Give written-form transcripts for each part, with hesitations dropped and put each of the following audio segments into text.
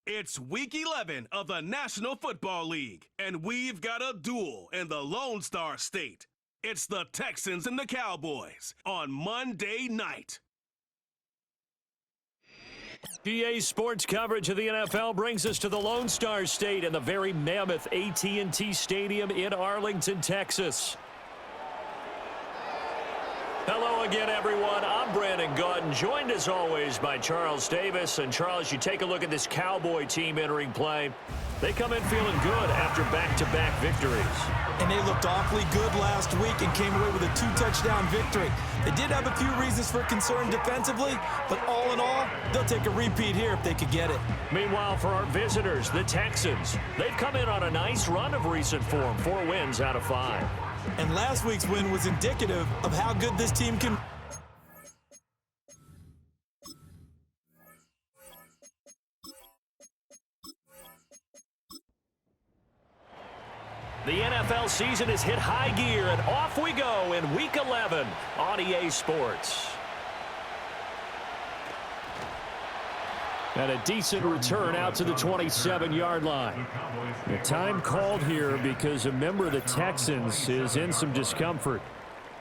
It's Week 11 of the National Football League, and we've got a duel in the Lone Star State. It's the Texans and the Cowboys on Monday night. GA Sports coverage of the NFL brings us to the Lone Star State and the very mammoth AT&T Stadium in Arlington, Texas. Hello again, everyone. I'm Brandon Gautin, joined as always by Charles Davis. And Charles, you take a look at this Cowboy team entering play. They come in feeling good after back-to-back victories. And they looked awfully good last week and came away with a 2-touchdown victory. They did have a few reasons for concern defensively, but all in all, they'll take a repeat here if they could get it. Meanwhile, for our visitors, the Texans, they've come in on a nice run of recent form, 4 wins out of 5. And last week's win was indicative of how good this team can. The NFL season has hit high gear, and off we go in Week 11 on EA Sports. And a decent return out to the 27-yard line. The time called here because a member of the Texans is in some discomfort.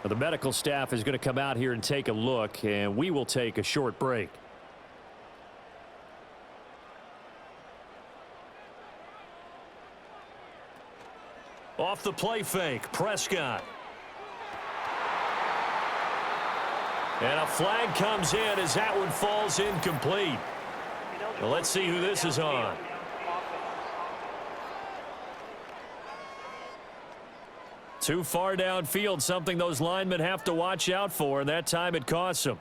The medical staff is going to come out here and take a look, and we will take a short break. Off the play fake, Prescott. And a flag comes in as that one falls incomplete. Well, let's see who this is on. Too far downfield, something those linemen have to watch out for, and that time it costs them.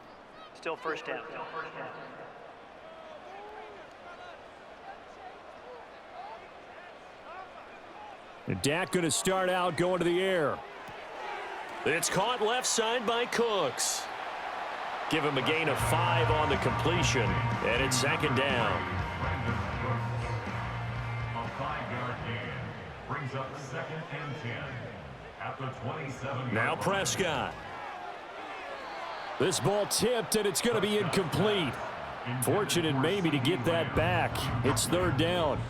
Still first down. And Dak going to start out going to the air. It's caught left side by Cooks. Give him a gain of 5 on the completion, and it's second down. A 5-yard gain brings up 2nd and 10 at the 27. Now Prescott. This ball tipped, and it's going to be incomplete. Fortunate maybe to get that back. It's 3rd down.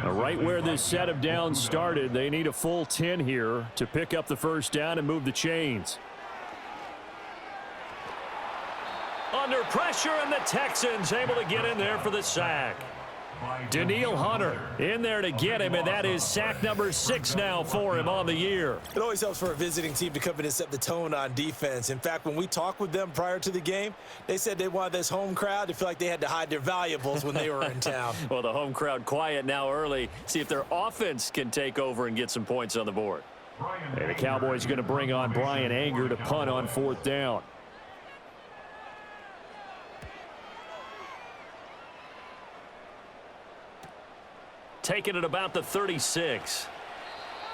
Right where this set of downs started, they need a full 10 here to pick up the first down and move the chains. Under pressure, and the Texans able to get in there for the sack. Danielle Hunter in there to get him, and that is sack number 6 now for him on the year. It always helps for a visiting team to come in and set the tone on defense. In fact, when we talked with them prior to the game, they said they wanted this home crowd to feel like they had to hide their valuables when they were in town. Well, the home crowd quiet now early. See if their offense can take over and get some points on the board. And the Cowboys going to bring on Brian Anger to punt on 4th down. Taking it about the 36.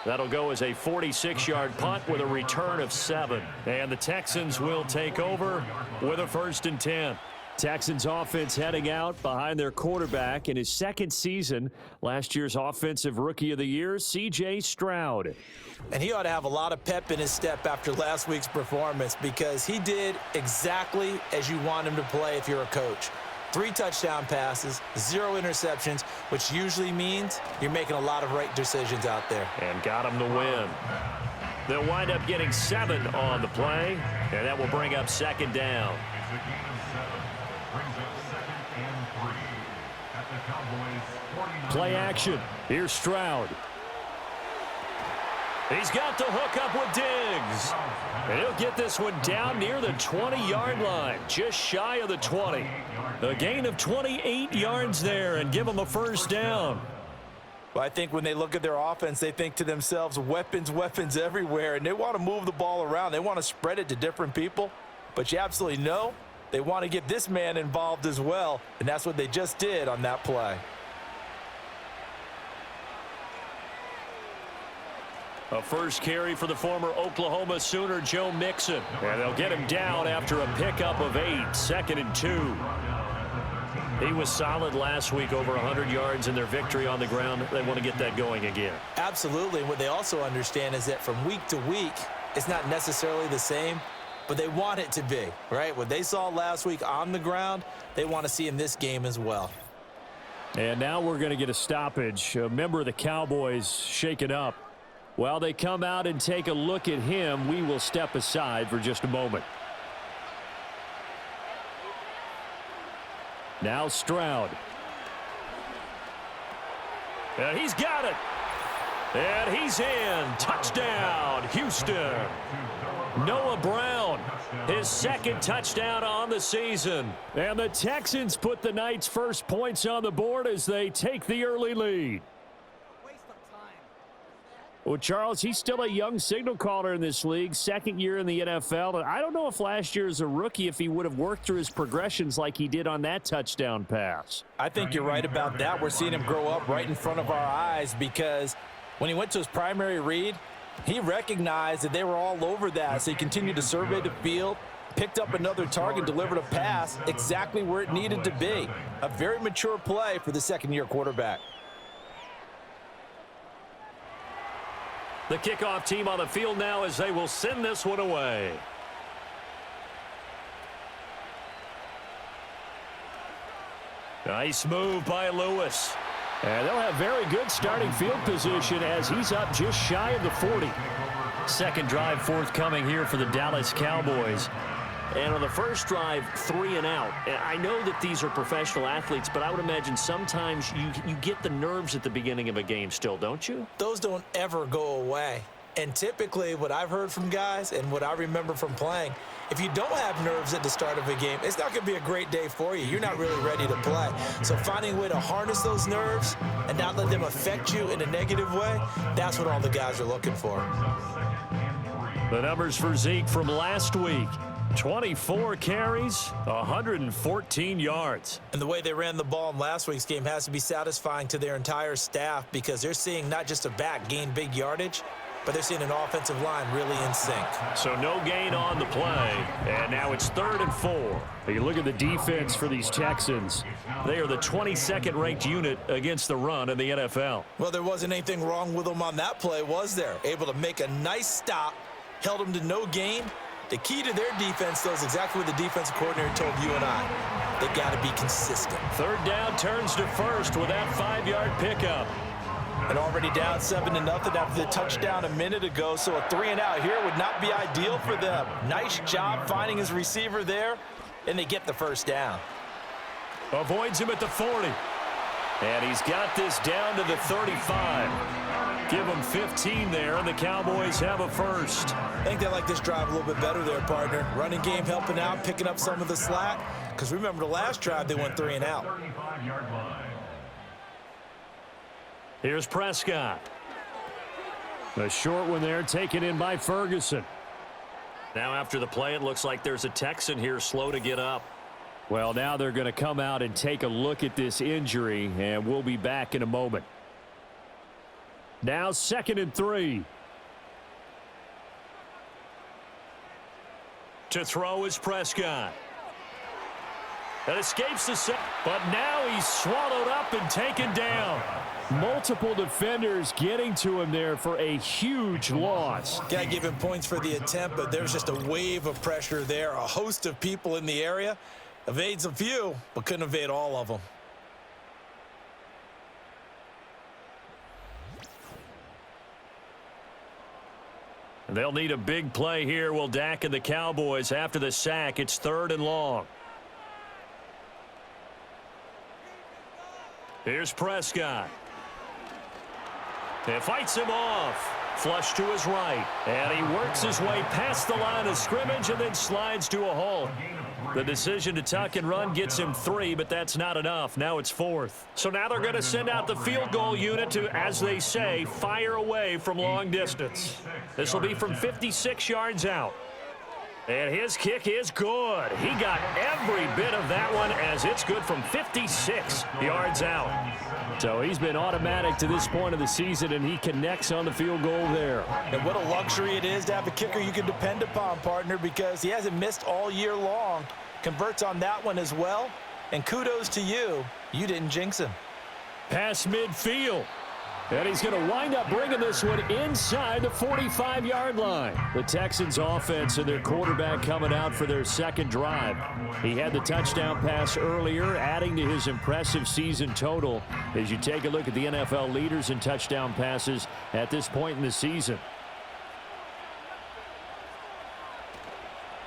That'll go as a 46-yard punt with a return of 7. And the Texans will take over with a 1st and 10. Texans offense heading out behind their quarterback in his 2nd season. Last year's Offensive Rookie of the Year, C.J. Stroud. And he ought to have a lot of pep in his step after last week's performance because he did exactly as you want him to play if you're a coach. 3 touchdown passes, 0 interceptions, which usually means you're making a lot of right decisions out there. And got him to win. They'll wind up getting 7 on the play, and that will bring up 2nd down. It's a gain of 7. Brings up 2nd and 3 at the Cowboys 49. Play action. Here's Stroud. He's got the hook up with Diggs. And he'll get this one down near the 20-yard line, just shy of the 20. A gain of 28 yards there and give them a 1st down. Well, I think when they look at their offense, they think to themselves, weapons, weapons everywhere, and they want to move the ball around. They want to spread it to different people, but you absolutely know they want to get this man involved as well, and that's what they just did on that play. A first carry for the former Oklahoma Sooner, Joe Mixon. And they'll get him down after a pickup of 8, 2nd and 2. He was solid last week, over 100 yards in their victory on the ground. They want to get that going again. Absolutely. And what they also understand is that from week to week, it's not necessarily the same, but they want it to be, right? What they saw last week on the ground, they want to see in this game as well. And now we're going to get a stoppage. A member of the Cowboys shaken up. While they come out and take a look at him, we will step aside for just a moment. Now Stroud. And he's got it. And he's in. Touchdown, Houston. Noah Brown, his second touchdown on the season. And the Texans put the night's first points on the board as they take the early lead. Well, Charles, he's still a young signal caller in this league, second year in the NFL. And I don't know if last year as a rookie, if he would have worked through his progressions like he did on that touchdown pass. I think you're right about that. We're seeing him grow up right in front of our eyes because when he went to his primary read, he recognized that they were all over that. So he continued to survey the field, picked up another target, delivered a pass exactly where it needed to be. A very mature play for the second-year quarterback. The kickoff team on the field now as they will send this one away. Nice move by Lewis. And they'll have very good starting field position as he's up just shy of the 40. Second drive forthcoming here for the Dallas Cowboys. And on the first drive, 3 and out. I know that these are professional athletes, but I would imagine sometimes you get the nerves at the beginning of a game still, don't you? Those don't ever go away. And typically what I've heard from guys and what I remember from playing, if you don't have nerves at the start of a game, it's not going to be a great day for you. You're not really ready to play. So finding a way to harness those nerves and not let them affect you in a negative way, that's what all the guys are looking for. The numbers for Zeke from last week. 24 carries, 114 yards. And the way they ran the ball in last week's game has to be satisfying to their entire staff because they're seeing not just a back gain big yardage, but they're seeing an offensive line really in sync. So no gain on the play, and now it's 3rd and 4. You look at the defense for these Texans. They are the 22nd ranked unit against the run in the NFL. Well, there wasn't anything wrong with them on that play, was there? Able to make a nice stop, held them to no gain. The key to their defense, though, is exactly what the defensive coordinator told you and I. They got to be consistent. 3rd down turns to 1st with that 5-yard pickup. And already down 7-0 after the touchdown a minute ago, so a 3 and out here would not be ideal for them. Nice job finding his receiver there, and they get the first down. Avoids him at the 40. And he's got this down to the 35. Give them 15 there, and the Cowboys have a first. I think they like this drive a little bit better there, partner. Running game helping out, picking up some of the slack. Because remember the last drive, they went 3 and out. Here's Prescott. A short one there, taken in by Ferguson. Now after the play, it looks like there's a Texan here slow to get up. Well, now they're going to come out and take a look at this injury, and we'll be back in a moment. Now 2nd and 3. To throw is Prescott. That escapes the set, but now he's swallowed up and taken down. Multiple defenders getting to him there for a huge loss. Got to give him points for the attempt, but there's just a wave of pressure there. A host of people in the area. Evades a few, but couldn't evade all of them. They'll need a big play here, will Dak and the Cowboys. After the sack, it's 3rd and long. Here's Prescott. And fights him off. Flush to his right. And he works his way past the line of scrimmage and then slides to a halt. The decision to tuck and run gets him 3, but that's not enough. Now it's 4th. So now they're going to send out the field goal unit to, as they say, fire away from long distance. This will be from 56 yards out. And his kick is good. He got every bit of that one as it's good from 56 yards out. So he's been automatic to this point of the season, and he connects on the field goal there. And what a luxury it is to have a kicker you can depend upon, partner, because he hasn't missed all year long. Converts on that one as well. And kudos to you. You didn't jinx him. Pass midfield. And he's going to wind up bringing this one inside the 45-yard line. The Texans offense and their quarterback coming out for their second drive. He had the touchdown pass earlier, adding to his impressive season total as you take a look at the NFL leaders in touchdown passes at this point in the season.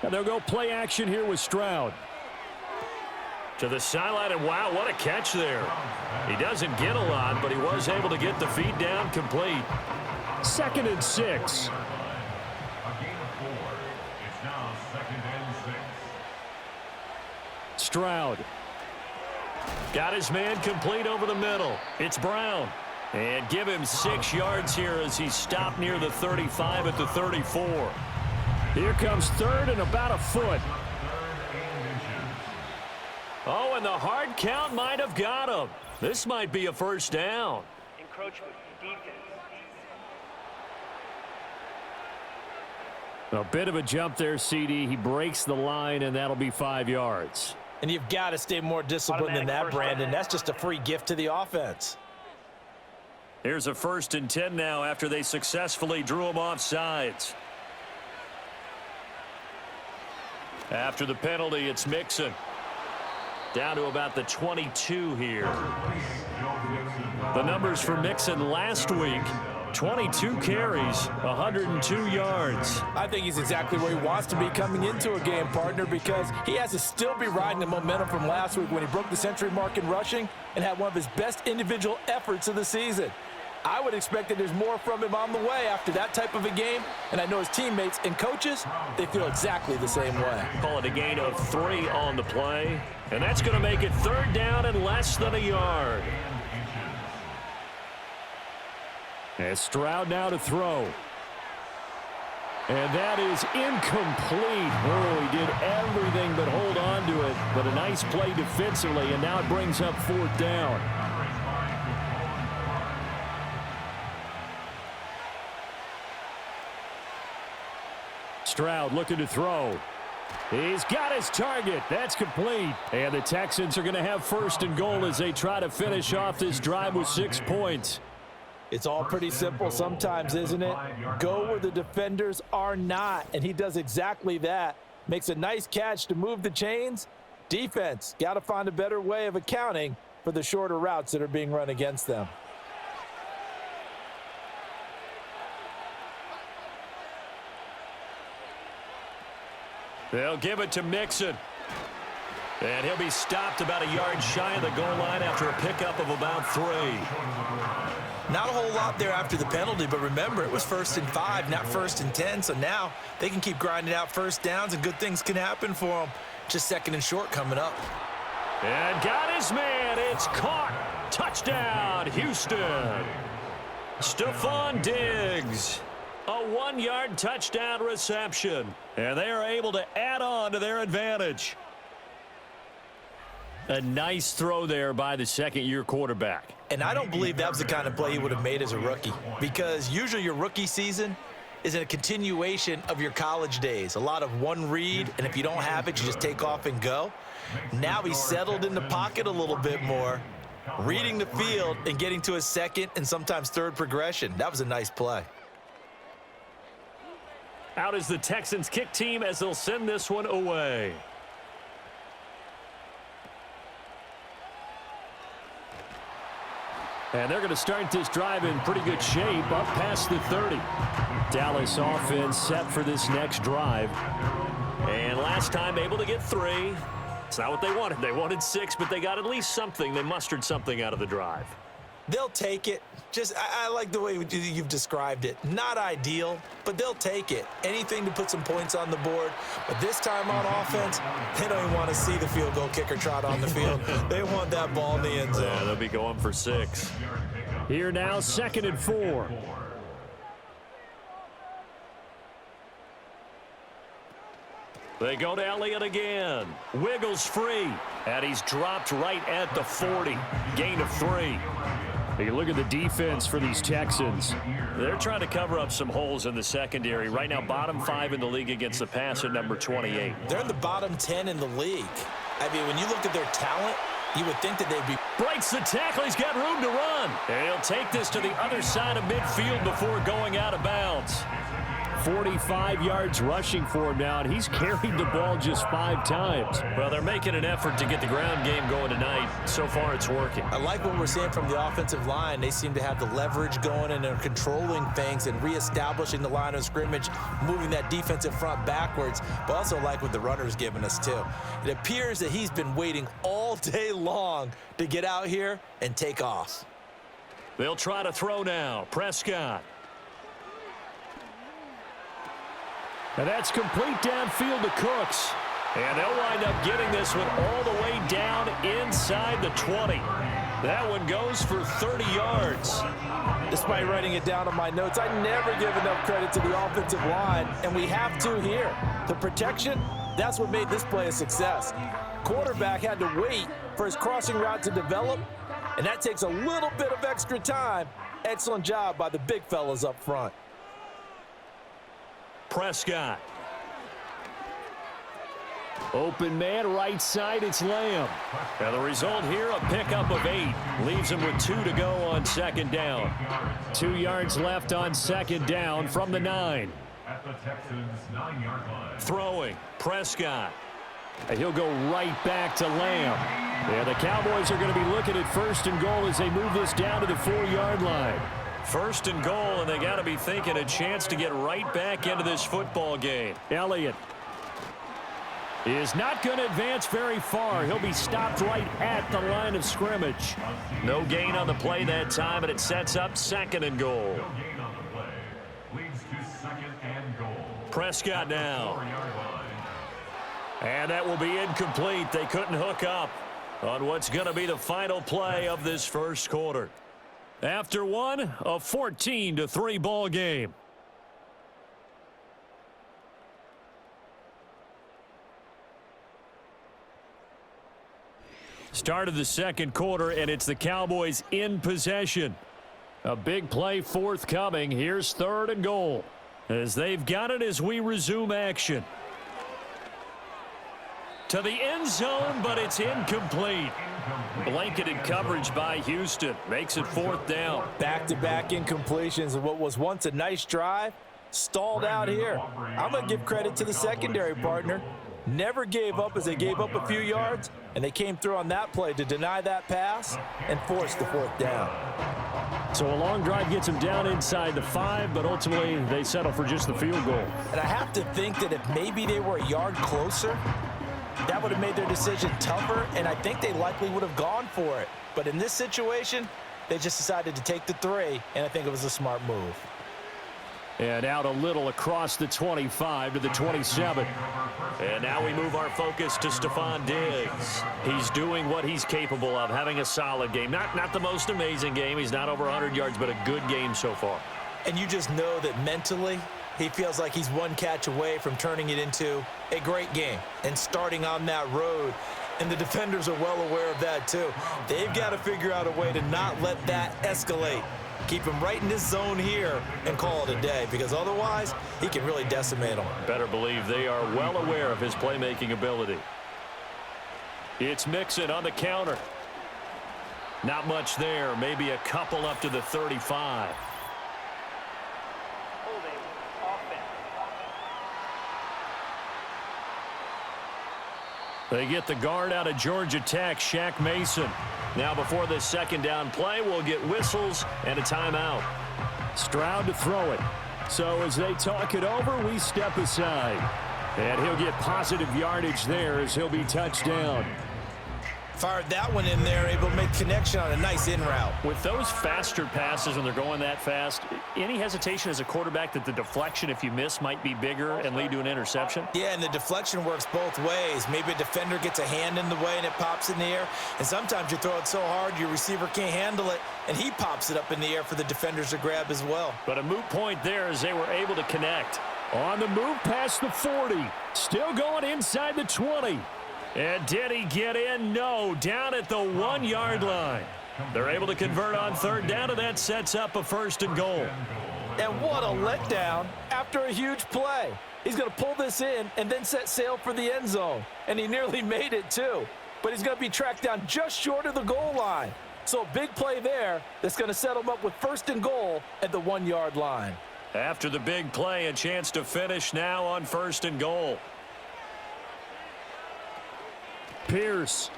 And they'll go play action here with Stroud. To the sideline, and wow, what a catch there. He doesn't get a lot, but he was able to get the feed down complete. 2nd and 6. A gain of 4. It's now 2nd and 6. Stroud. Got his man complete over the middle. It's Brown. And give him 6 yards here as he stopped near the 35 at the 34. Here comes 3rd and about a foot. Oh, and the hard count might have got him. This might be a first down. Encroachment, defense. A bit of a jump there, CD. He breaks the line, and that'll be 5 yards. And you've got to stay more disciplined than that, Brandon. That's just a free gift to the offense. Here's a 1st and 10 now after they successfully drew him off sides. After the penalty, it's Mixon. Down to about the 22 here. The numbers for Mixon last week, 22 carries, 102 yards. I think he's exactly where he wants to be coming into a game, partner, because he has to still be riding the momentum from last week when he broke the century mark in rushing and had one of his best individual efforts of the season. I would expect that there's more from him on the way after that type of a game, and I know his teammates and coaches, they feel exactly the same way. Call it a gain of 3 on the play, and that's going to make it 3rd down and less than a yard. And Stroud now to throw. And that is incomplete. Oh, he did everything but hold on to it, but a nice play defensively, and now it brings up 4th down. Stroud looking to throw. He's got his target. That's complete. And the Texans are going to have 1st and goal as they try to finish off this drive with 6 points. It's all pretty simple sometimes, isn't it? Go where the defenders are not, and he does exactly that. Makes a nice catch to move the chains. Defense, got to find a better way of accounting for the shorter routes that are being run against them. They'll give it to Mixon. And he'll be stopped about a yard shy of the goal line after a pickup of about 3. Not a whole lot there after the penalty, but remember, it was 1st and 5, not 1st and 10, so now they can keep grinding out first downs and good things can happen for them. Just 2nd and short coming up. And got his man. It's caught. Touchdown, Houston. Stephon Diggs. A 1-yard touchdown reception. And they are able to add on to their advantage. A nice throw there by the second-year quarterback. And I don't believe that was the kind of play he would have made as a rookie, because usually your rookie season is a continuation of your college days. A lot of one read, and if you don't have it, you just take off and go. Now he's settled in the pocket a little bit more, reading the field and getting to his 2nd and sometimes 3rd progression. That was a nice play. Out is the Texans kick team as they'll send this one away. And they're going to start this drive in pretty good shape, up past the 30. Dallas offense set for this next drive. And last time able to get 3. It's not what they wanted. They wanted 6, but they got at least something. They mustered something out of the drive. They'll take it. I like the way you've described it. Not ideal, but they'll take it. Anything to put some points on the board. But this time on offense, they don't even want to see the field goal kicker trot on the field. They want that ball in the end zone. Yeah, they'll be going for 6. Here now, 2nd and 4. They go to Elliott again. Wiggles free. And he's dropped right at the 40. Gain of 3. You look at the defense for these Texans. They're trying to cover up some holes in the secondary. Right now, bottom 5 in the league against the pass at number 28. They're in the bottom 10 in the league. I mean, when you look at their talent, You would think that they'd be... Breaks the tackle. He's got room to run. And he'll take this to the other side of midfield before going out of bounds. 45 yards rushing for him now, and he's carried the ball just 5 times. Well, they're making an effort to get the ground game going tonight. So far, it's working. I like what we're seeing from the offensive line. They seem to have the leverage going, and they're controlling things and reestablishing the line of scrimmage, moving that defensive front backwards, but also like what the runner's giving us, too. It appears that he's been waiting all day long to get out here and take off. They'll try to throw now. Prescott. And that's complete downfield to Cooks. And they'll wind up getting this one all the way down inside the 20. That one goes for 30 yards. Despite writing it down on my notes, I never give enough credit to the offensive line, and we have to here. The protection, that's what made this play a success. Quarterback had to wait for his crossing route to develop, and that takes a little bit of extra time. Excellent job by the big fellas up front. Prescott. Open man, right side, it's Lamb. Now the result here, a pickup of 8. Leaves him with 2 to go on second down. 2 yards left on second down from the 9. At the Texans' 9-yard line. Throwing, Prescott. And he'll go right back to Lamb. Yeah, the Cowboys are going to be looking at first and goal as they move this down to the 4-yard line. First and goal, and they got to be thinking a chance to get right back into this football game. Elliott is not going to advance very far. He'll be stopped right at the line of scrimmage. No gain on the play that time, and it sets up second and goal. No gain on the play. Leads to second and goal. Prescott now. 4-yard line. And that will be incomplete. They couldn't hook up on what's going to be the final play of this first quarter. After one, a 14-3 ball game. Start of the second quarter, and it's the Cowboys in possession. A big play forthcoming. Here's third and goal as they've got it as we resume action. To the end zone, but it's incomplete. Blanketed coverage by Houston. Makes it fourth down. Back-to-back incompletions of what was once a nice drive. Stalled out here. I'm going to give credit to the secondary partner. Never gave up as they gave up a few yards, and they came through on that play to deny that pass and force the fourth down. So a long drive gets them down inside the 5, but ultimately they settle for just the field goal. And I have to think that if maybe they were a yard closer, that would have made their decision tougher, and I think they likely would have gone for it. But in this situation, they just decided to take the 3, and I think it was a smart move. And out a little across the 25 to the 27. And now we move our focus to Stephon Diggs. He's doing what he's capable of, having a solid game. Not the most amazing game. He's not over 100 yards, but a good game so far. And you just know that mentally, he feels like he's one catch away from turning it into a great game and starting on that road. And the defenders are well aware of that, too. They've got to figure out a way to not let that escalate. Keep him right in this zone here and call it a day, because otherwise he can really decimate them. Better believe they are well aware of his playmaking ability. It's Mixon on the counter. Not much there. Maybe a couple up to the 35. Holding offense. They get the guard out of Georgia Tech, Shaq Mason. Now before this second down play, we'll get whistles and a timeout. Stroud to throw it. So as they talk it over, we step aside. And he'll get positive yardage there as he'll be touched down. Fired that one in there, able to make connection on a nice in route. With those faster passes when they're going that fast, any hesitation as a quarterback that the deflection, if you miss, might be bigger and lead to an interception? Yeah, and the deflection works both ways. Maybe a defender gets a hand in the way and it pops in the air. And sometimes you throw it so hard your receiver can't handle it, and he pops it up in the air for the defenders to grab as well. But a moot point there as they were able to connect. On the move past the 40. Still going inside the 20. And did he get in? No, down at the 1-yard line. They're able to convert on third down, and that sets up a first and goal. And what a letdown after a huge play. He's going to pull this in and then set sail for the end zone. And he nearly made it, too. but he's going to be tracked down just short of the goal line. So a big play there that's going to set him up with 1st and goal at the 1-yard line. After the big play, a chance to finish now on 1st and goal. Pierce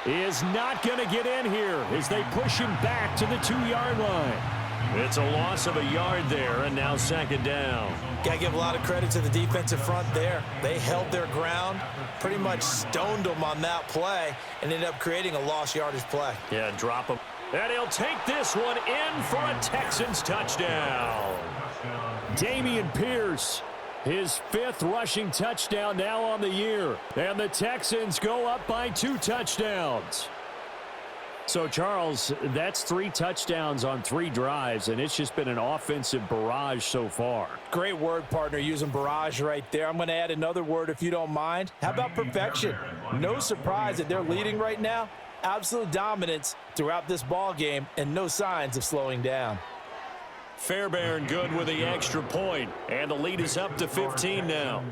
is not going to get in here as they push him back to the 2-yard line. It's a loss of a yard there, and now 2nd down. Got to give a lot of credit to the defensive front there. They held their ground, pretty much stoned them on that play, and ended up creating a lost yardage play. Yeah, drop him. And he'll take this one in for a Texans touchdown. Dameon Pierce, his 5th rushing touchdown now on the year. And the Texans go up by 2 touchdowns. So, Charles, that's 3 touchdowns on 3 drives, and it's just been an offensive barrage so far. Great word, partner, using barrage right there. I'm going to add another word if you don't mind. How about perfection? No surprise that they're leading right now. Absolute dominance throughout this ball game and no signs of slowing down. Fairbairn good with the extra point, and the lead is up to 15 now.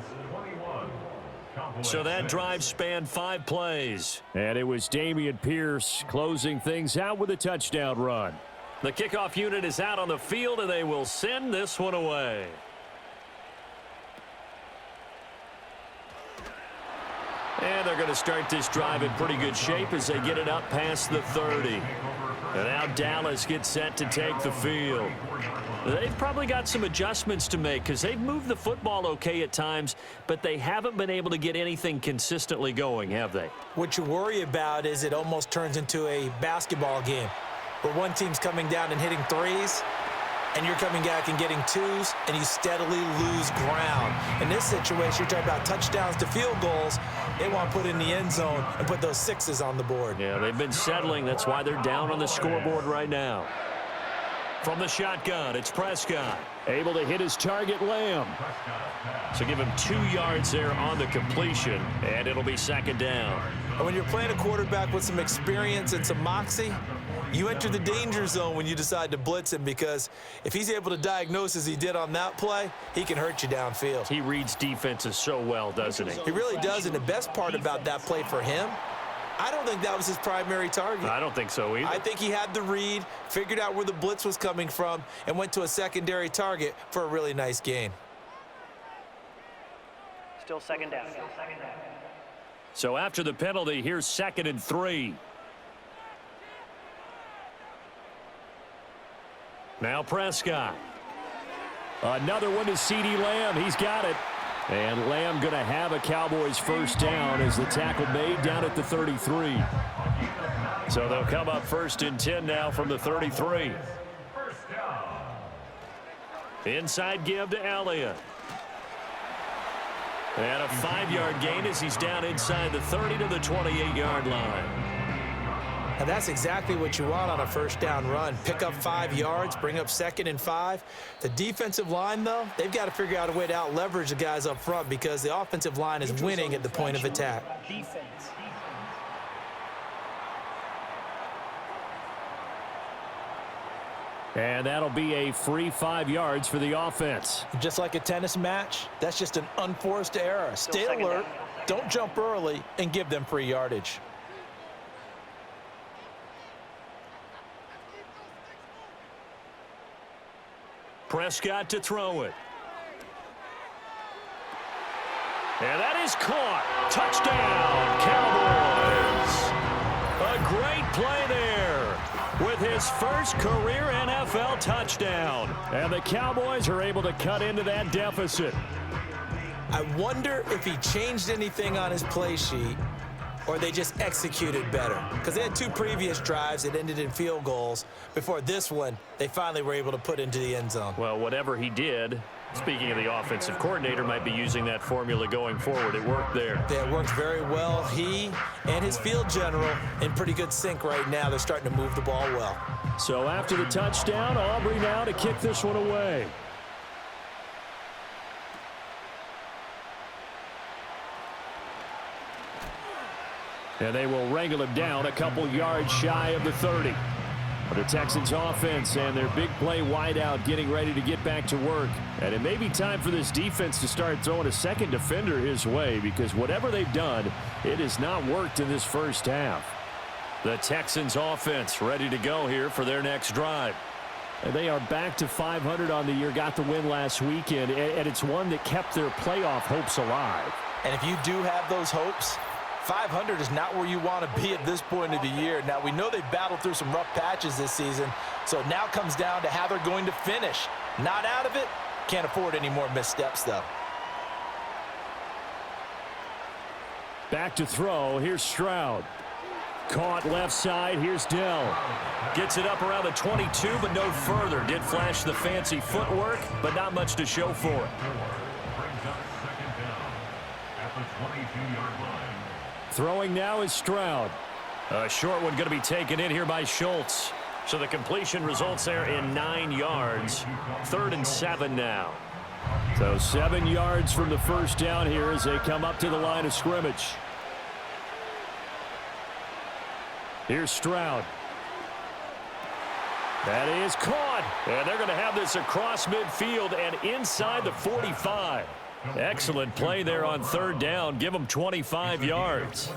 So that drive spanned 5 plays. And it was Dameon Pierce closing things out with a touchdown run. The kickoff unit is out on the field, and they will send this one away. And they're going to start this drive in pretty good shape as they get it up past the 30. And now Dallas gets set to take the field. They've probably got some adjustments to make because they've moved the football okay at times, but they haven't been able to get anything consistently going, have they? What you worry about is it almost turns into a basketball game where one team's coming down and hitting 3s, and you're coming back and getting 2s, and you steadily lose ground. In this situation, you're talking about touchdowns to field goals. They want to put in the end zone and put those 6s on the board. Yeah, they've been settling. That's why they're down on the scoreboard right now. From the shotgun, it's Prescott. Able to hit his target, Lamb. So give him 2 yards there on the completion, and it'll be 2nd down. And when you're playing a quarterback with some experience and some moxie, you enter the danger zone when you decide to blitz him, because if he's able to diagnose as he did on that play, he can hurt you downfield. He reads defenses so well, doesn't he? He really does, and the best part about that play for him, I don't think that was his primary target. I don't think so either. I think he had the read, figured out where the blitz was coming from, and went to a secondary target for a really nice gain. Still 2nd down. So after the penalty, here's 2nd and 3. Now Prescott. Another one to CeeDee Lamb. He's got it. And Lamb going to have a Cowboys 1st down as the tackle made down at the 33. So they'll come up 1st and 10 now from the 33. Inside give to Elliott. And a 5-yard gain as he's down inside the 30 to the 28-yard line. And that's exactly what you want on a 1st down run. Pick up 5 yards, bring up 2nd and 5. The defensive line, though, they've got to figure out a way to out-leverage the guys up front because the offensive line is winning at the point of attack. And that'll be a free 5 yards for the offense. Just like a tennis match, that's just an unforced error. Stay alert, don't jump early, and give them free yardage. Prescott to throw it. And that is caught. Touchdown, Cowboys. A great play there with his first career NFL touchdown. And the Cowboys are able to cut into that deficit. I wonder if he changed anything on his play sheet or they just executed better. Because they had 2 previous drives that ended in field goals. Before this one, they finally were able to put into the end zone. Well, whatever he did, speaking of the offensive coordinator, might be using that formula going forward. It worked there. Yeah, it worked very well. He and his field general in pretty good sync right now. They're starting to move the ball well. So after the touchdown, Aubrey now to kick this one away. And they will wrangle him down a couple yards shy of the 30. The Texans offense and their big play wideout getting ready to get back to work. And it may be time for this defense to start throwing a second defender his way, because whatever they've done, it has not worked in this first half. The Texans offense ready to go here for their next drive. And they are back to 500 on the year, got the win last weekend, and it's one that kept their playoff hopes alive. And if you do have those hopes, 500 is not where you want to be at this point of the year. Now, we know they've battled through some rough patches this season, so it now comes down to how they're going to finish. Not out of it. Can't afford any more missteps, though. Back to throw. Here's Stroud. Caught left side. Here's Dell. Gets it up around the 22, but no further. Did flash the fancy footwork, but not much to show for it. Brings up second down at the 22-yard line. Throwing now is Stroud. A short one going to be taken in here by Schultz. So the completion results there in 9 yards. 3rd and 7 now. So 7 yards from the first down here as they come up to the line of scrimmage. Here's Stroud. That is caught. And they're going to have this across midfield and inside the 45. Excellent play there on 3rd down. Give them 25 yards.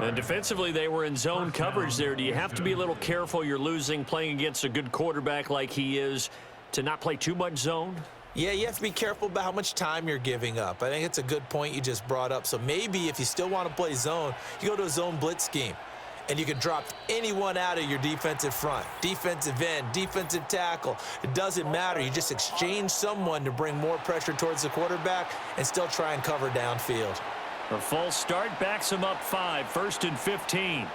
And defensively, they were in zone coverage there. Do you have to be a little careful? You're losing, playing against a good quarterback like he is, to not play too much zone? Yeah, you have to be careful about how much time you're giving up. I think it's a good point you just brought up. So maybe if you still want to play zone, you go to a zone blitz scheme. And you can drop anyone out of your defensive front, defensive end, defensive tackle. It doesn't matter. You just exchange someone to bring more pressure towards the quarterback and still try and cover downfield. A false start backs him up 5, 1st and 15.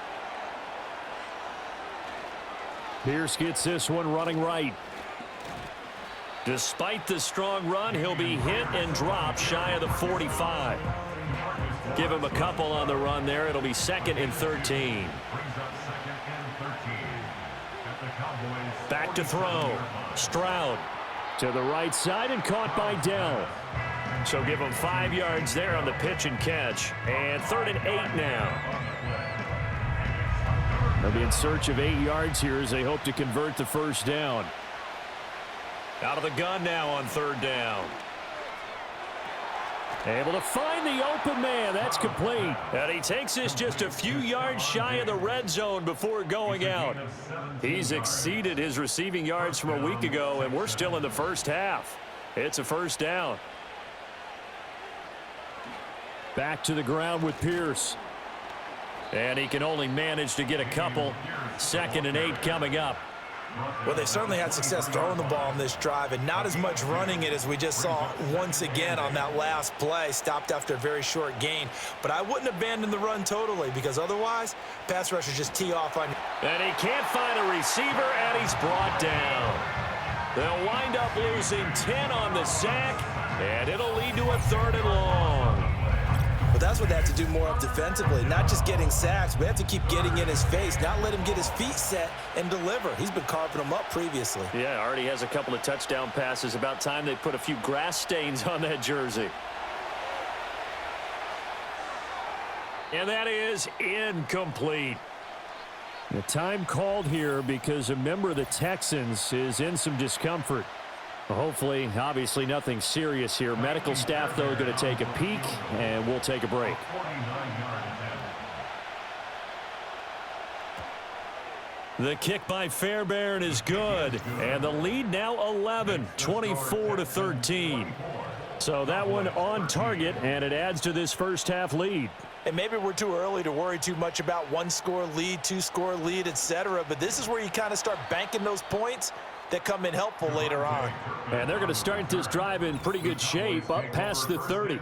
Pierce gets this one running right. Despite the strong run, he'll be hit and dropped shy of the 45. Give him a couple on the run there. It'll be 2nd and 13. Back to throw. Stroud to the right side and caught by Dell. So give him 5 yards there on the pitch and catch. And 3rd and 8 now. They'll be in search of 8 yards here as they hope to convert the first down. Out of the gun now on 3rd down. Able to find the open man. That's complete. And he takes this just a few yards shy of the red zone before going out. He's exceeded his receiving yards from a week ago, and we're still in the first half. It's a first down. Back to the ground with Pierce. And he can only manage to get a couple. 2nd and 8 coming up. Well, they certainly had success throwing the ball on this drive and not as much running it as we just saw once again on that last play. Stopped after a very short gain. But I wouldn't abandon the run totally, because otherwise, pass rushers just tee off on you. And he can't find a receiver, and he's brought down. They'll wind up losing 10 on the sack, and it'll lead to a 3rd and long. But that's what they have to do more of defensively, not just getting sacks, but they have to keep getting in his face, not let him get his feet set and deliver. He's been carving them up previously. Yeah, already has a couple of touchdown passes. About time they put a few grass stains on that jersey. And that is incomplete. The time called here because a member of the Texans is in some discomfort. Hopefully, obviously nothing serious here. Medical staff, though, going to take a peek, and we'll take a break. The kick by Fairbairn is good, and the lead now 11, 24-13. So that one on target, and it adds to this first half lead. And maybe we're too early to worry too much about 1-score lead, 2-score lead, etc. But this is where you kind of start banking those points that come in helpful later on. And they're going to start this drive in pretty good shape, up past the 30.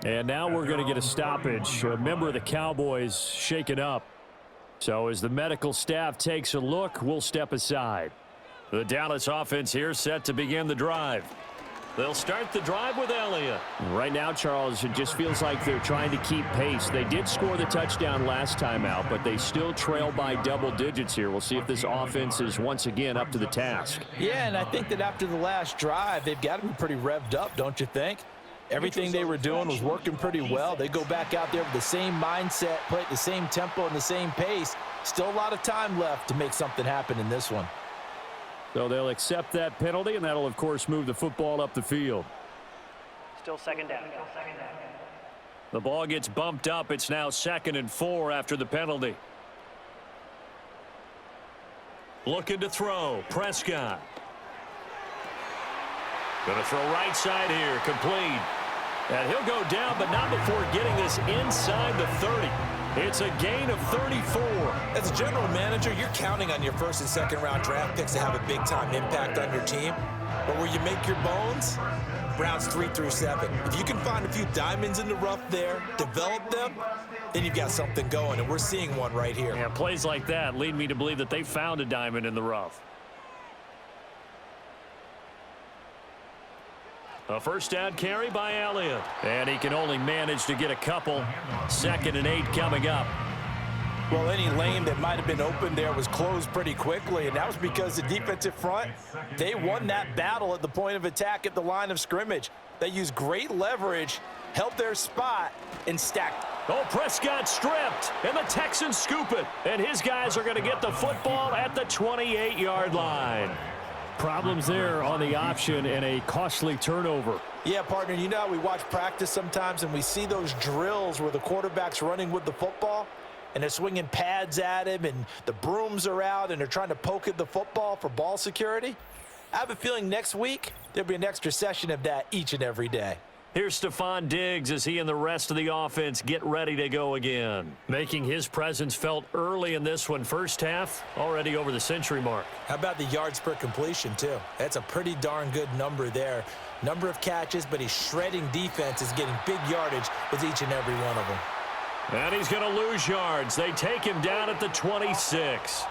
And now we're going to get a stoppage. A member of the Cowboys shaken up. So as the medical staff takes a look, we'll step aside. The Dallas offense here set to begin the drive. They'll start the drive with Elliott. Right now, Charles, it just feels like they're trying to keep pace. They did score the touchdown last time out, but they still trail by double digits here. We'll see if this offense is once again up to the task. Yeah, and I think that after the last drive, they've got to be pretty revved up, don't you think? Everything they were doing was working pretty well. They go back out there with the same mindset, play at the same tempo and the same pace. Still a lot of time left to make something happen in this one. So they'll accept that penalty, and that'll, of course, move the football up the field. Still second down. The ball gets bumped up. It's now 2nd and 4 after the penalty. Looking to throw. Prescott. Going to throw right side here. Complete. And he'll go down, but not before getting this inside the 30. It's a gain of 34. As a general manager, you're counting on your first and second round draft picks to have a big-time impact on your team. But where you make your bones, rounds 3 through 7. If you can find a few diamonds in the rough there, develop them, then you've got something going, and we're seeing one right here. Yeah, plays like that lead me to believe that they found a diamond in the rough. A first down carry by Elliott. And he can only manage to get a couple. 2nd and 8 coming up. Well, any lane that might have been open there was closed pretty quickly, and that was because the defensive front, they won that battle at the point of attack at the line of scrimmage. They used great leverage, held their spot, and stacked. Oh, Prescott stripped, and the Texans scoop it. And his guys are going to get the football at the 28-yard line. Problems there on the option and a costly turnover. Yeah, partner, you know how we watch practice sometimes and we see those drills where the quarterback's running with the football and they're swinging pads at him and the brooms are out and they're trying to poke at the football for ball security? I have a feeling next week there'll be an extra session of that each and every day. Here's Stephon Diggs as he and the rest of the offense get ready to go again. Making his presence felt early in this one. First half, already over the century mark. How about the yards per completion, too? That's a pretty darn good number there. Number of catches, but he's shredding defenses, getting big yardage with each and every one of them. And he's going to lose yards. They take him down at the 26.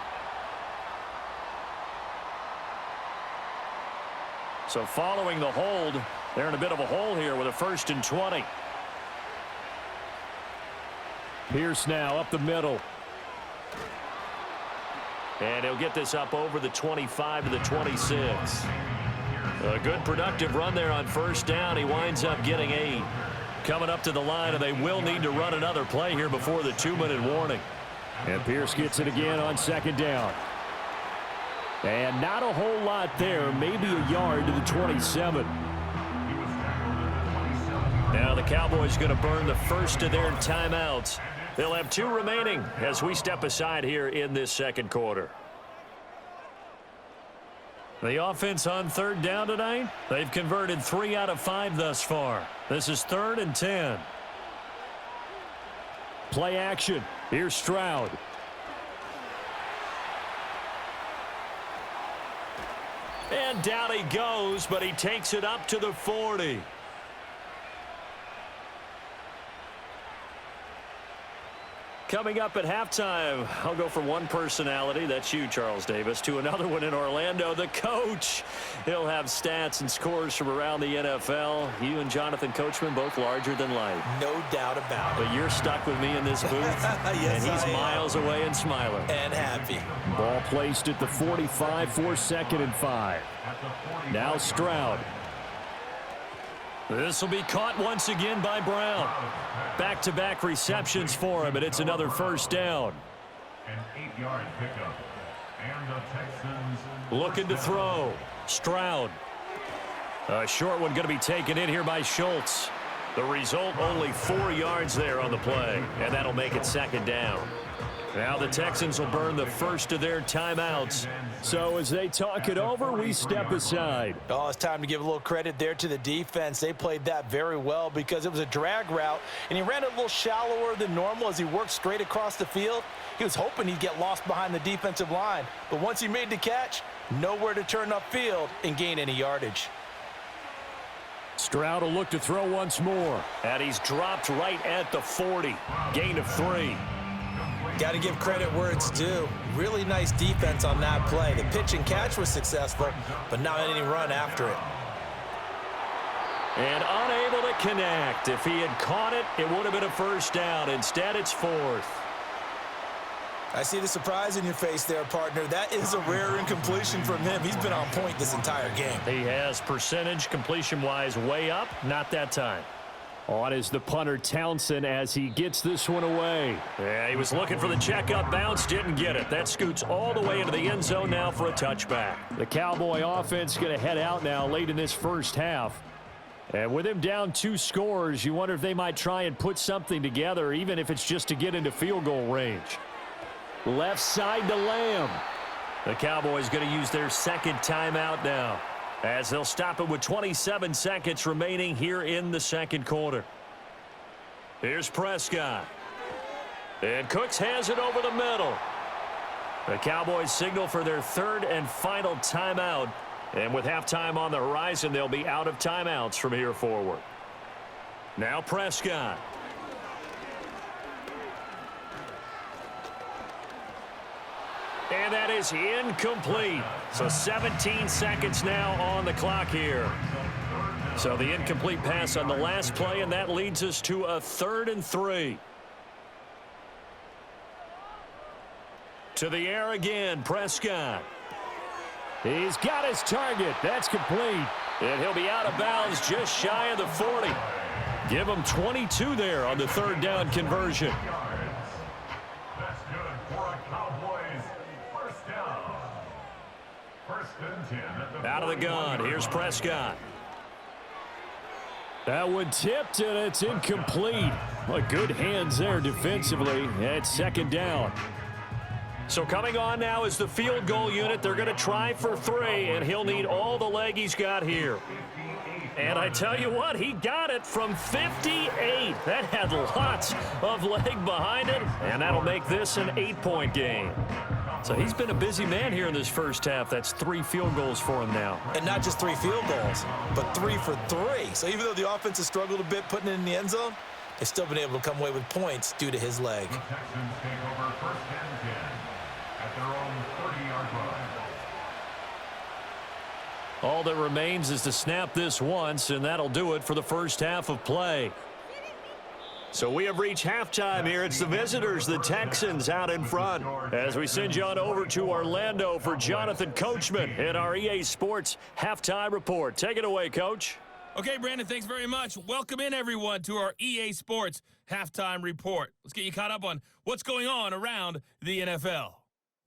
So following the hold, they're in a bit of a hole here with a 1st and 20. Pierce now up the middle. And he'll get this up over the 25 to the 26. A good productive run there on first down. He winds up getting 8. Coming up to the line, and they will need to run another play here before the 2-minute warning. And Pierce gets it again on 2nd down. And not a whole lot there, maybe a yard to the 27. Now the Cowboys going to burn the first of their timeouts. They'll have 2 remaining as we step aside here in this second quarter. The offense on 3rd down tonight, they've converted 3 out of 5 thus far. This is 3rd and 10. Play action. Here's Stroud. And down he goes, but he takes it up to the 40. Coming up at halftime, I'll go from one personality, that's you, Charles Davis, to another one in Orlando, the coach. He'll have stats and scores from around the NFL. You and Jonathan Coachman, both larger than life. No doubt about it. But you're stuck with me in this booth, yes, and he's miles away and smiling. And happy. Ball placed at the 45 for 2nd and 5. Now Stroud. This will be caught once again by Brown. Back-to-back receptions for him, and it's another first down. An 8-yard pickup. And the Texans Looking to throw. Stroud. A short one going to be taken in here by Schultz. The result, only 4 yards there on the play, and that'll make it 2nd down. Now the Texans will burn the first of their timeouts. So as they talk it over, we step aside. Oh, it's time to give a little credit there to the defense. They played that very well because it was a drag route, and he ran it a little shallower than normal as he worked straight across the field. He was hoping he'd get lost behind the defensive line, but once he made the catch, nowhere to turn upfield and gain any yardage. Stroud will look to throw once more, and he's dropped right at the 40. Gain of 3. Got to give credit where it's due. Really nice defense on that play. The pitch and catch was successful, but not any run after it. And unable to connect. If he had caught it, it would have been a first down. Instead, it's 4th. I see the surprise in your face there, partner. That is a rare incompletion from him. He's been on point this entire game. He has percentage completion-wise way up, not that time. On is the punter Townsend as he gets this one away. Yeah, he was looking for the checkup bounce, didn't get it. That scoots all the way into the end zone now for a touchback. The Cowboy offense going to head out now late in this first half. And with him down 2 scores, you wonder if they might try and put something together, even if it's just to get into field goal range. Left side to Lamb. The Cowboys going to use their second timeout now, as they'll stop it with 27 seconds remaining here in the second quarter. Here's Prescott. And Cooks has it over the middle. The Cowboys signal for their third and final timeout. And with halftime on the horizon, they'll be out of timeouts from here forward. Now Prescott. And that is incomplete. So 17 seconds now on the clock here. So the incomplete pass on the last play, and that leads us to a 3rd and 3. To the air again, Prescott. He's got his target. That's complete. And he'll be out of bounds just shy of the 40. Give him 22 there on the 3rd down conversion. That's good for a Cowboys first down. 1st and 10 at the Out of the gun. Here's Prescott. That one tipped, and it's incomplete. Well, good hands there defensively. It's 2nd down. So coming on now is the field goal unit. They're going to try for 3, and he'll need all the leg he's got here. And I tell you what, he got it from 58. That had lots of leg behind it, and that'll make this an 8-point game. So he's been a busy man here in this first half. That's 3 field goals for him now. And not just 3 field goals, but 3 for 3. So even though the offense has struggled a bit putting it in the end zone, they've still been able to come away with points due to his leg. The Texans take over 1st and 10 at their own 30-yard line. All that remains is to snap this once, and that'll do it for the first half of play. So we have reached halftime here. It's the visitors, the Texans, out in front. As we send you on over to Orlando for Jonathan Coachman in our EA Sports Halftime Report. Take it away, Coach. Okay, Brandon, thanks very much. Welcome in, everyone, to our EA Sports Halftime Report. Let's get you caught up on what's going on around the NFL.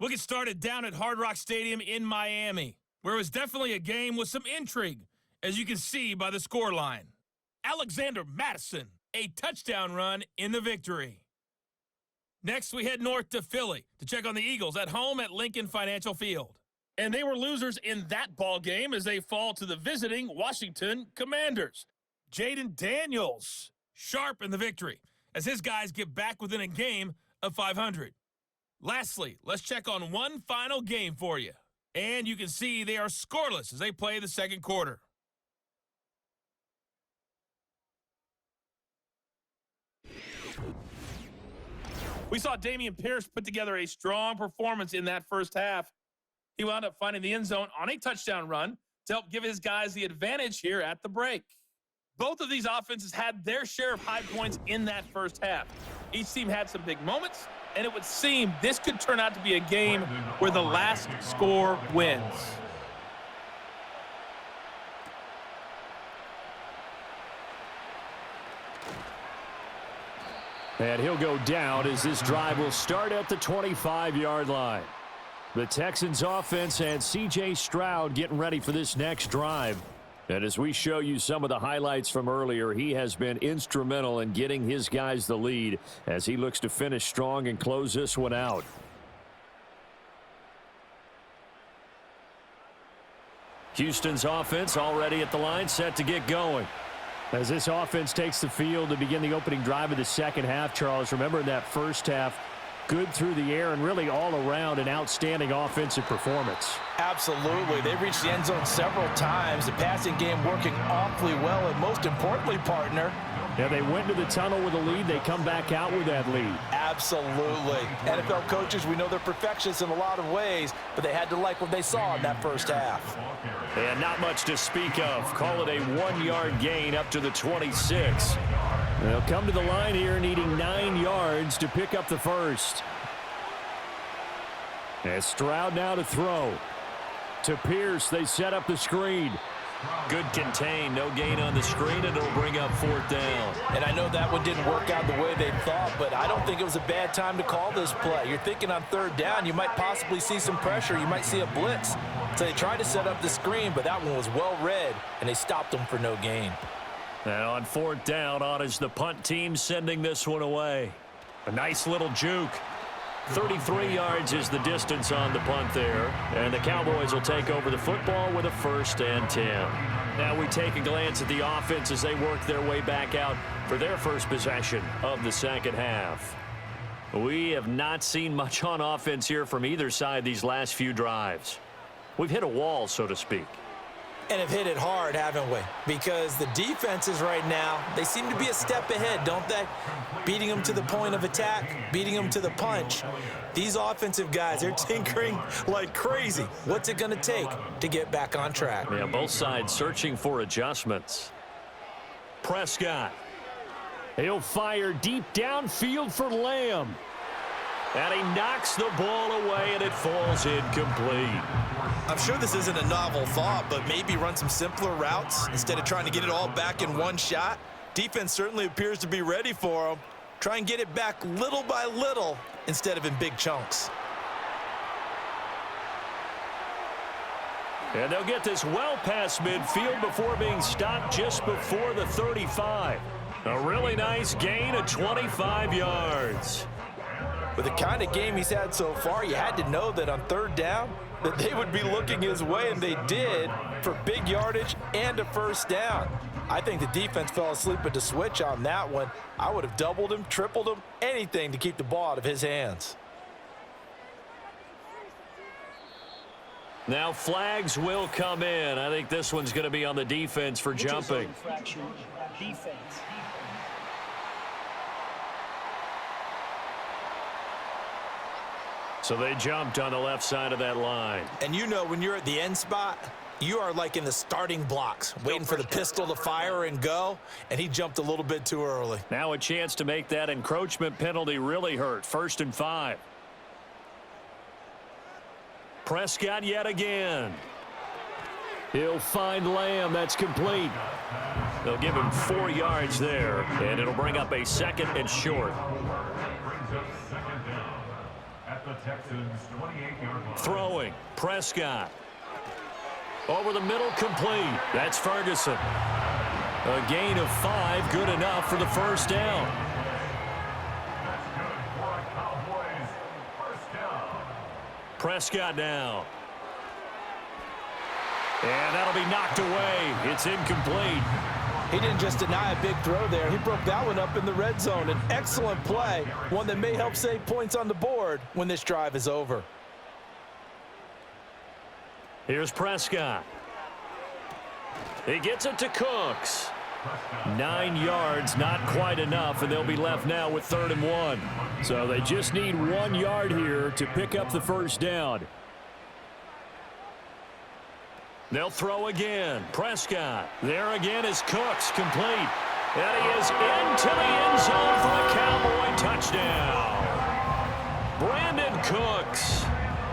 We'll get started down at Hard Rock Stadium in Miami, where it was definitely a game with some intrigue, as you can see by the scoreline. Alexander Mattison, a touchdown run in the victory. Next, we head north to Philly to check on the Eagles at home at Lincoln Financial Field. And they were losers in that ball game as they fall to the visiting Washington Commanders. Jaden Daniels, sharp in the victory, as his guys get back within a game of 500. Lastly, let's check on one final game for you. And you can see they are scoreless as they play the second quarter. We saw Dameon Pierce put together a strong performance in that first half. He wound up finding the end zone on a touchdown run to help give his guys the advantage here at the break. Both of these offenses had their share of high points in that first half. Each team had some big moments, and it would seem this could turn out to be a game where the last score wins. And he'll go down as this drive will start at the 25-yard line. The Texans offense and C.J. Stroud getting ready for this next drive. And as we show you some of the highlights from earlier, he has been instrumental in getting his guys the lead as he looks to finish strong and close this one out. Houston's offense already at the line, set to get going. As this offense takes the field to begin the opening drive of the second half, Charles, remember in that first half, good through the air and really all around an outstanding offensive performance. Absolutely. They reached the end zone several times. The passing game working awfully well, and most importantly, partner, yeah, they went to the tunnel with a lead. They come back out with that lead. Absolutely. NFL coaches, we know they're perfectionists in a lot of ways, but they had to like what they saw in that first half. And not much to speak of. Call it a 1-yard gain up to the 26. They'll come to the line here needing 9 yards to pick up the first. And Stroud now to throw. To Pierce, they set up the screen. Good contain, no gain on the screen, and it'll bring up 4th down. And I know that one didn't work out the way they thought, but I don't think it was a bad time to call this play. You're thinking on 3rd down, you might possibly see some pressure. You might see a blitz. So they tried to set up the screen, but that one was well read, and they stopped them for no gain. And on 4th down, on is the punt team sending this one away. A nice little juke. 33 yards is the distance on the punt there. And the Cowboys will take over the football with a 1st and 10. Now we take a glance at the offense as they work their way back out for their first possession of the second half. We have not seen much on offense here from either side these last few drives. We've hit a wall, so to speak. And have hit it hard, haven't we? Because the defenses right now, they seem to be a step ahead, don't they? Beating them to the point of attack, beating them to the punch. These offensive guys, they're tinkering like crazy. What's it going to take to get back on track? Yeah, both sides searching for adjustments. Prescott. He'll fire deep downfield for Lamb. And he knocks the ball away, and it falls incomplete. I'm sure this isn't a novel thought, but maybe run some simpler routes instead of trying to get it all back in one shot. Defense certainly appears to be ready for them. Try and get it back little by little instead of in big chunks. And they'll get this well past midfield before being stopped just before the 35. A really nice gain of 25 yards. With the kind of game he's had so far, you had to know that on 3rd down that they would be looking his way, and they did, for big yardage and a 1st down. I think the defense fell asleep at the switch on that one. I would have doubled him, tripled him, anything to keep the ball out of his hands. Now flags will come in. I think this one's going to be on the defense for jumping. Defense. So they jumped on the left side of that line. And you know when you're at the end spot, you are like in the starting blocks, waiting for the pistol to fire and go, and he jumped a little bit too early. Now a chance to make that encroachment penalty really hurt. 1st and 5. Prescott yet again. He'll find Lamb. That's complete. They'll give him 4 yards there, and it'll bring up a 2nd and short. Throwing, Prescott. Over the middle, complete. That's Ferguson. A gain of 5, good enough for the 1st down. Prescott now. And that'll be knocked away. It's incomplete. He didn't just deny a big throw there. He broke that one up in the red zone. An excellent play, one that may help save points on the board when this drive is over. Here's Prescott. He gets it to Cooks. 9 yards, not quite enough, and they'll be left now with 3rd and 1. So they just need 1 yard here to pick up the 1st down. They'll throw again. Prescott. There again is Cooks, complete. And he is into the end zone for a Cowboy touchdown. Brandon Cooks,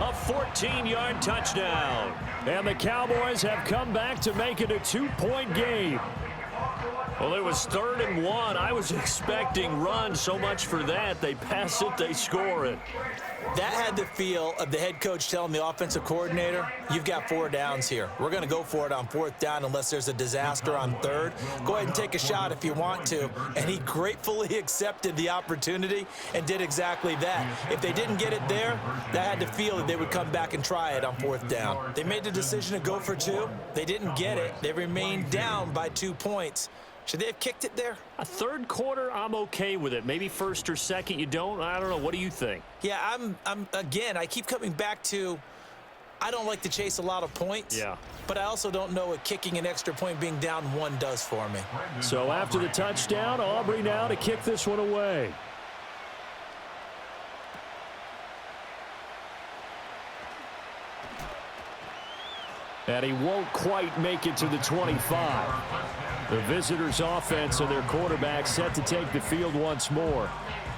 a 14-yard touchdown. And the Cowboys have come back to make it a 2-point game. Well, it was 3rd and 1. I was expecting run, so much for that. They pass it, they score it. That had the feel of the head coach telling the offensive coordinator, you've got 4 downs here. We're going to go for it on 4th down unless there's a disaster on 3rd. Go ahead and take a shot if you want to. And he gratefully accepted the opportunity and did exactly that. If they didn't get it there, that had the feel that they would come back and try it on 4th down. They made the decision to go for 2. They didn't get it. They remained down by 2 points. Should they have kicked it there? A 3rd quarter, I'm okay with it. Maybe 1st or 2nd, you don't. I don't know. What do you think? Yeah, again, I keep coming back to, I don't like to chase a lot of points. Yeah. But I also don't know what kicking an extra point being down 1 does for me. So after the touchdown, Aubrey now to kick this one away. And he won't quite make it to the 25. The visitors' offense and their quarterback set to take the field once more.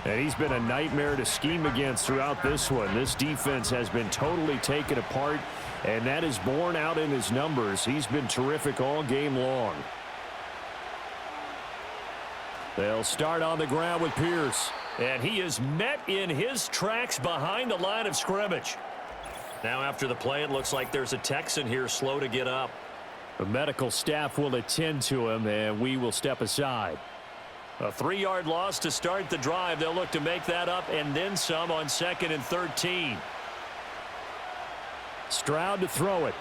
And he's been a nightmare to scheme against throughout this one. This defense has been totally taken apart, and that is borne out in his numbers. He's been terrific all game long. They'll start on the ground with Pierce. And he is met in his tracks behind the line of scrimmage. Now after the play, it looks like there's a Texan here slow to get up. The medical staff will attend to him, and we will step aside. A 3-yard loss to start the drive. They'll look to make that up and then some on 2nd and 13. Stroud to throw it.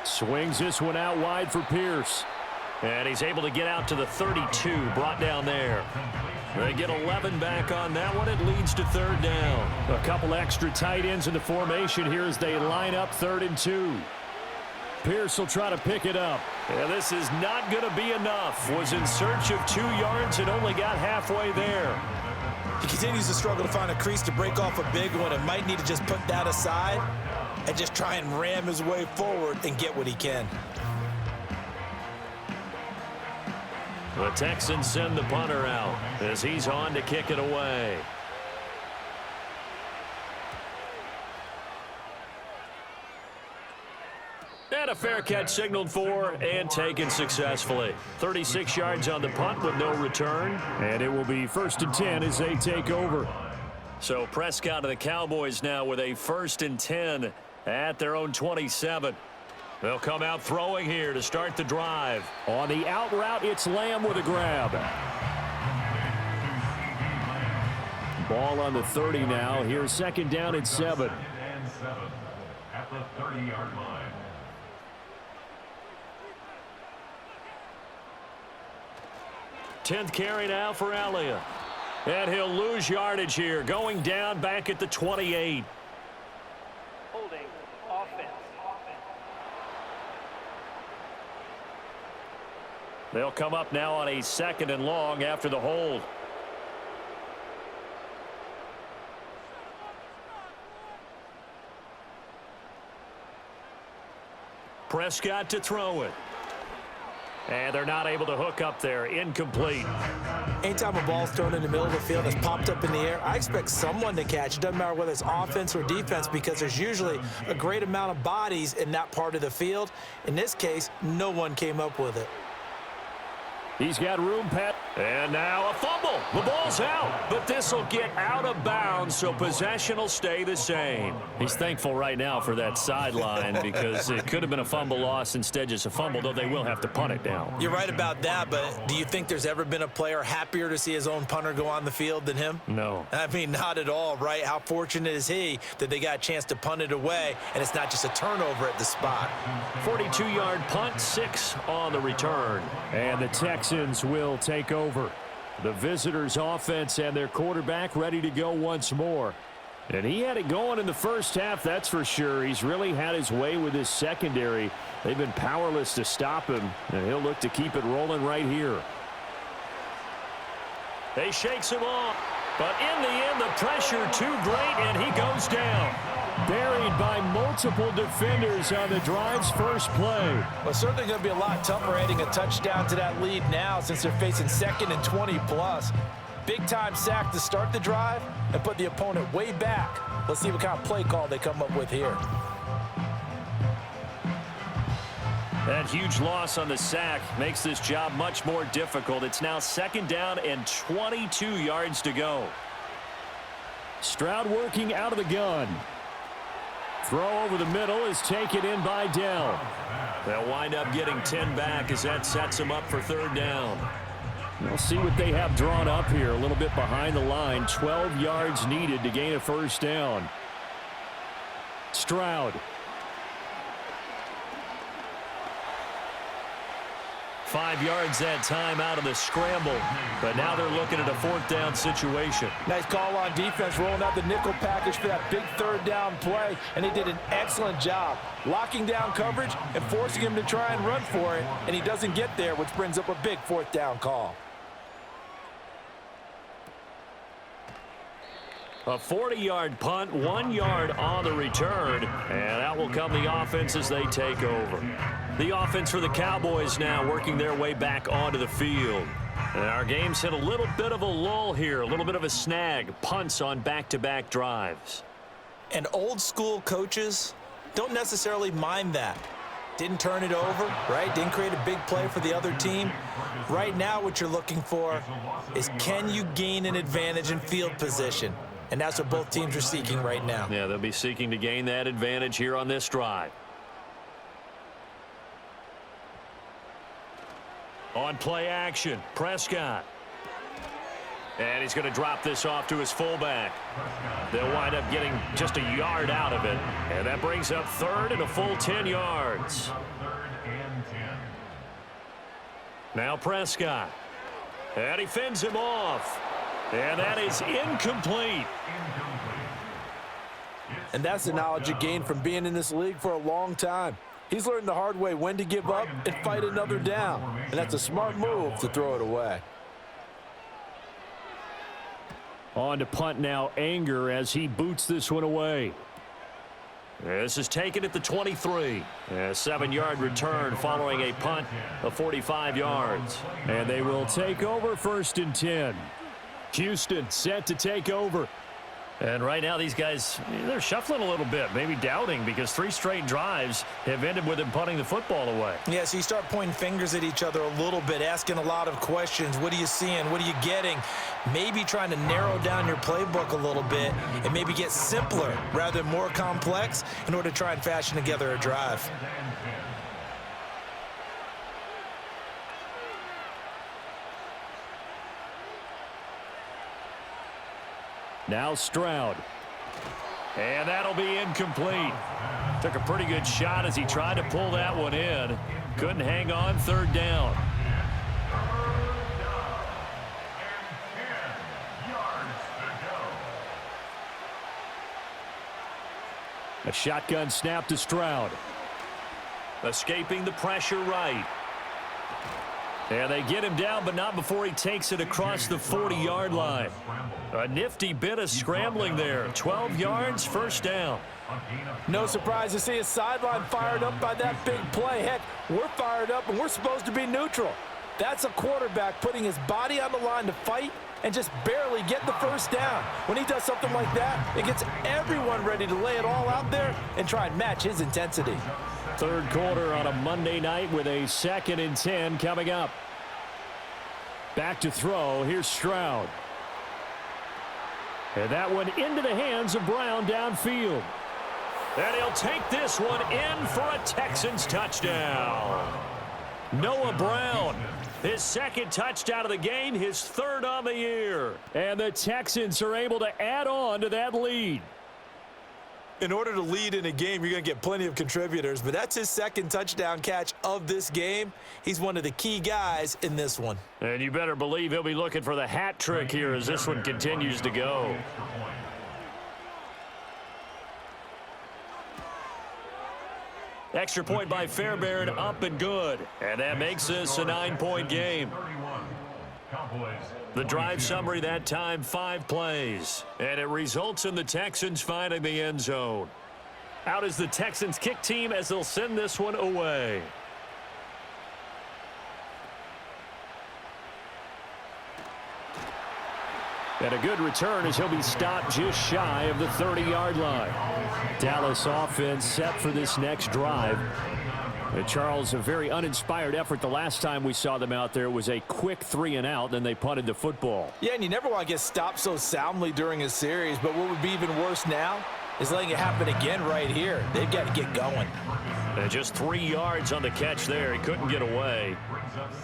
Swings this one out wide for Pierce. And he's able to get out to the 32, brought down there. They get 11 back on that one. It leads to 3rd down. A couple extra tight ends in the formation here as they line up 3rd and 2. Pierce will try to pick it up. And this is not going to be enough. Was in search of 2 yards and only got halfway there. He continues to struggle to find a crease to break off a big one and might need to just put that aside and just try and ram his way forward and get what he can. The Texans send the punter out as he's on to kick it away. And a fair catch signaled for and taken successfully. 36 yards on the punt with no return. And it will be 1st and 10 as they take over. So Prescott of the Cowboys now with a 1st and 10 at their own 27. They'll come out throwing here to start the drive. On the out route, it's Lamb with a grab. Ball on the 30 now. Here's 2nd down and 7. At the 30-yard line. Tenth carry now for Elliott. And he'll lose yardage here, going down back at the 28. Holding offense. They'll come up now on a 2nd and long after the hold. Prescott to throw it. And they're not able to hook up there. Incomplete. Anytime a ball's thrown in the middle of the field that's popped up in the air, I expect someone to catch. It doesn't matter whether it's offense or defense because there's usually a great amount of bodies in that part of the field. In this case, no one came up with it. He's got room, Pat. And now a fumble. The ball's out, but this will get out of bounds, so possession will stay the same. He's thankful right now for that sideline because it could have been a fumble loss, instead just a fumble, though they will have to punt it down. You're right about that, but do you think there's ever been a player happier to see his own punter go on the field than him? No. I mean, not at all, right? How fortunate is he that they got a chance to punt it away, and it's not just a turnover at the spot. 42-yard punt, 6 on the return. And the Texans will take over. The visitors' offense and their quarterback ready to go once more. And he had it going in the first half, that's for sure. He's really had his way with his secondary. They've been powerless to stop him, and he'll look to keep it rolling right here. They shakes him off, but in the end, the pressure too great, and he goes down. Buried by multiple defenders on the drive's first play. Well, certainly going to be a lot tougher adding a touchdown to that lead now since they're facing 2nd and 20+. Big-time sack to start the drive and put the opponent way back. Let's see what kind of play call they come up with here. That huge loss on the sack makes this job much more difficult. It's now 2nd down and 22 yards to go. Stroud working out of the gun. Throw over the middle is taken in by Dell. They'll wind up getting 10 back as that sets them up for 3rd down. We'll see what they have drawn up here. A little bit behind the line. 12 yards needed to gain a 1st down. Stroud. 5 yards that time out of the scramble. But now they're looking at a 4th down situation. Nice call on defense, rolling out the nickel package for that big 3rd down play. And they did an excellent job locking down coverage and forcing him to try and run for it. And he doesn't get there, which brings up a big 4th down call. A 40-yard punt, 1 yard on the return, and out will come the offense as they take over. The offense for the Cowboys now working their way back onto the field. And our game's hit a little bit of a lull here, a little bit of a snag, punts on back-to-back drives. And old school coaches don't necessarily mind that. Didn't turn it over, right? Didn't create a big play for the other team. Right now what you're looking for is, can you gain an advantage in field position? And that's what both teams are seeking right now. Yeah, they'll be seeking to gain that advantage here on this drive. On play action, Prescott. And he's going to drop this off to his fullback. They'll wind up getting just a yard out of it. And that brings up third and a full 10 yards. Now Prescott. And he fends him off. And that is incomplete. And that's the knowledge he gained from being in this league for a long time. He's learned the hard way when to give up and fight another down. And that's a smart move to throw it away. On to punt now, Anger, as he boots this one away. This is taken at the 23. A 7-yard return following a punt of 45 yards. And they will take over 1st and 10. Houston set to take over. And right now these guys, they're shuffling a little bit, maybe doubting, because 3 straight drives have ended with them punting the football away. Yeah, so you start pointing fingers at each other a little bit, asking a lot of questions. What are you seeing? What are you getting? Maybe trying to narrow down your playbook a little bit and maybe get simpler rather than more complex in order to try and fashion together a drive. Now Stroud. And that'll be incomplete. Took a pretty good shot as he tried to pull that one in. Couldn't hang on, 3rd down. A shotgun snap to Stroud. Escaping the pressure right. And they get him down, but not before he takes it across the 40-yard line. A nifty bit of scrambling there. 12 yards, 1st down. No surprise to see his sideline fired up by that big play. Heck, we're fired up, and we're supposed to be neutral. That's a quarterback putting his body on the line to fight and just barely get the 1st down. When he does something like that, it gets everyone ready to lay it all out there and try and match his intensity. 3rd quarter on a Monday night with a 2nd and 10 coming up. Back to throw. Here's Stroud. And that one into the hands of Brown downfield. And he'll take this one in for a Texans touchdown. Noah Brown, his 2nd touchdown of the game, his 3rd on the year. And the Texans are able to add on to that lead. In order to lead in a game, you're going to get plenty of contributors, but that's his 2nd touchdown catch of this game. He's one of the key guys in this one. And you better believe he'll be looking for the hat trick here as this one continues to go. Extra point by Fairbairn, up and good. And that makes this a 9-point game. The drive summary that time, 5 plays. And it results in the Texans finding the end zone. Out is the Texans kick team as they'll send this one away. And a good return as he'll be stopped just shy of the 30-yard line. Dallas offense set for this next drive. Charles, a very uninspired effort. The last time we saw them out there was a quick 3-and-out, then they punted the football. Yeah, and you never want to get stopped so soundly during a series, but what would be even worse now is letting it happen again right here. They've got to get going. And just 3 yards on the catch there. He couldn't get away.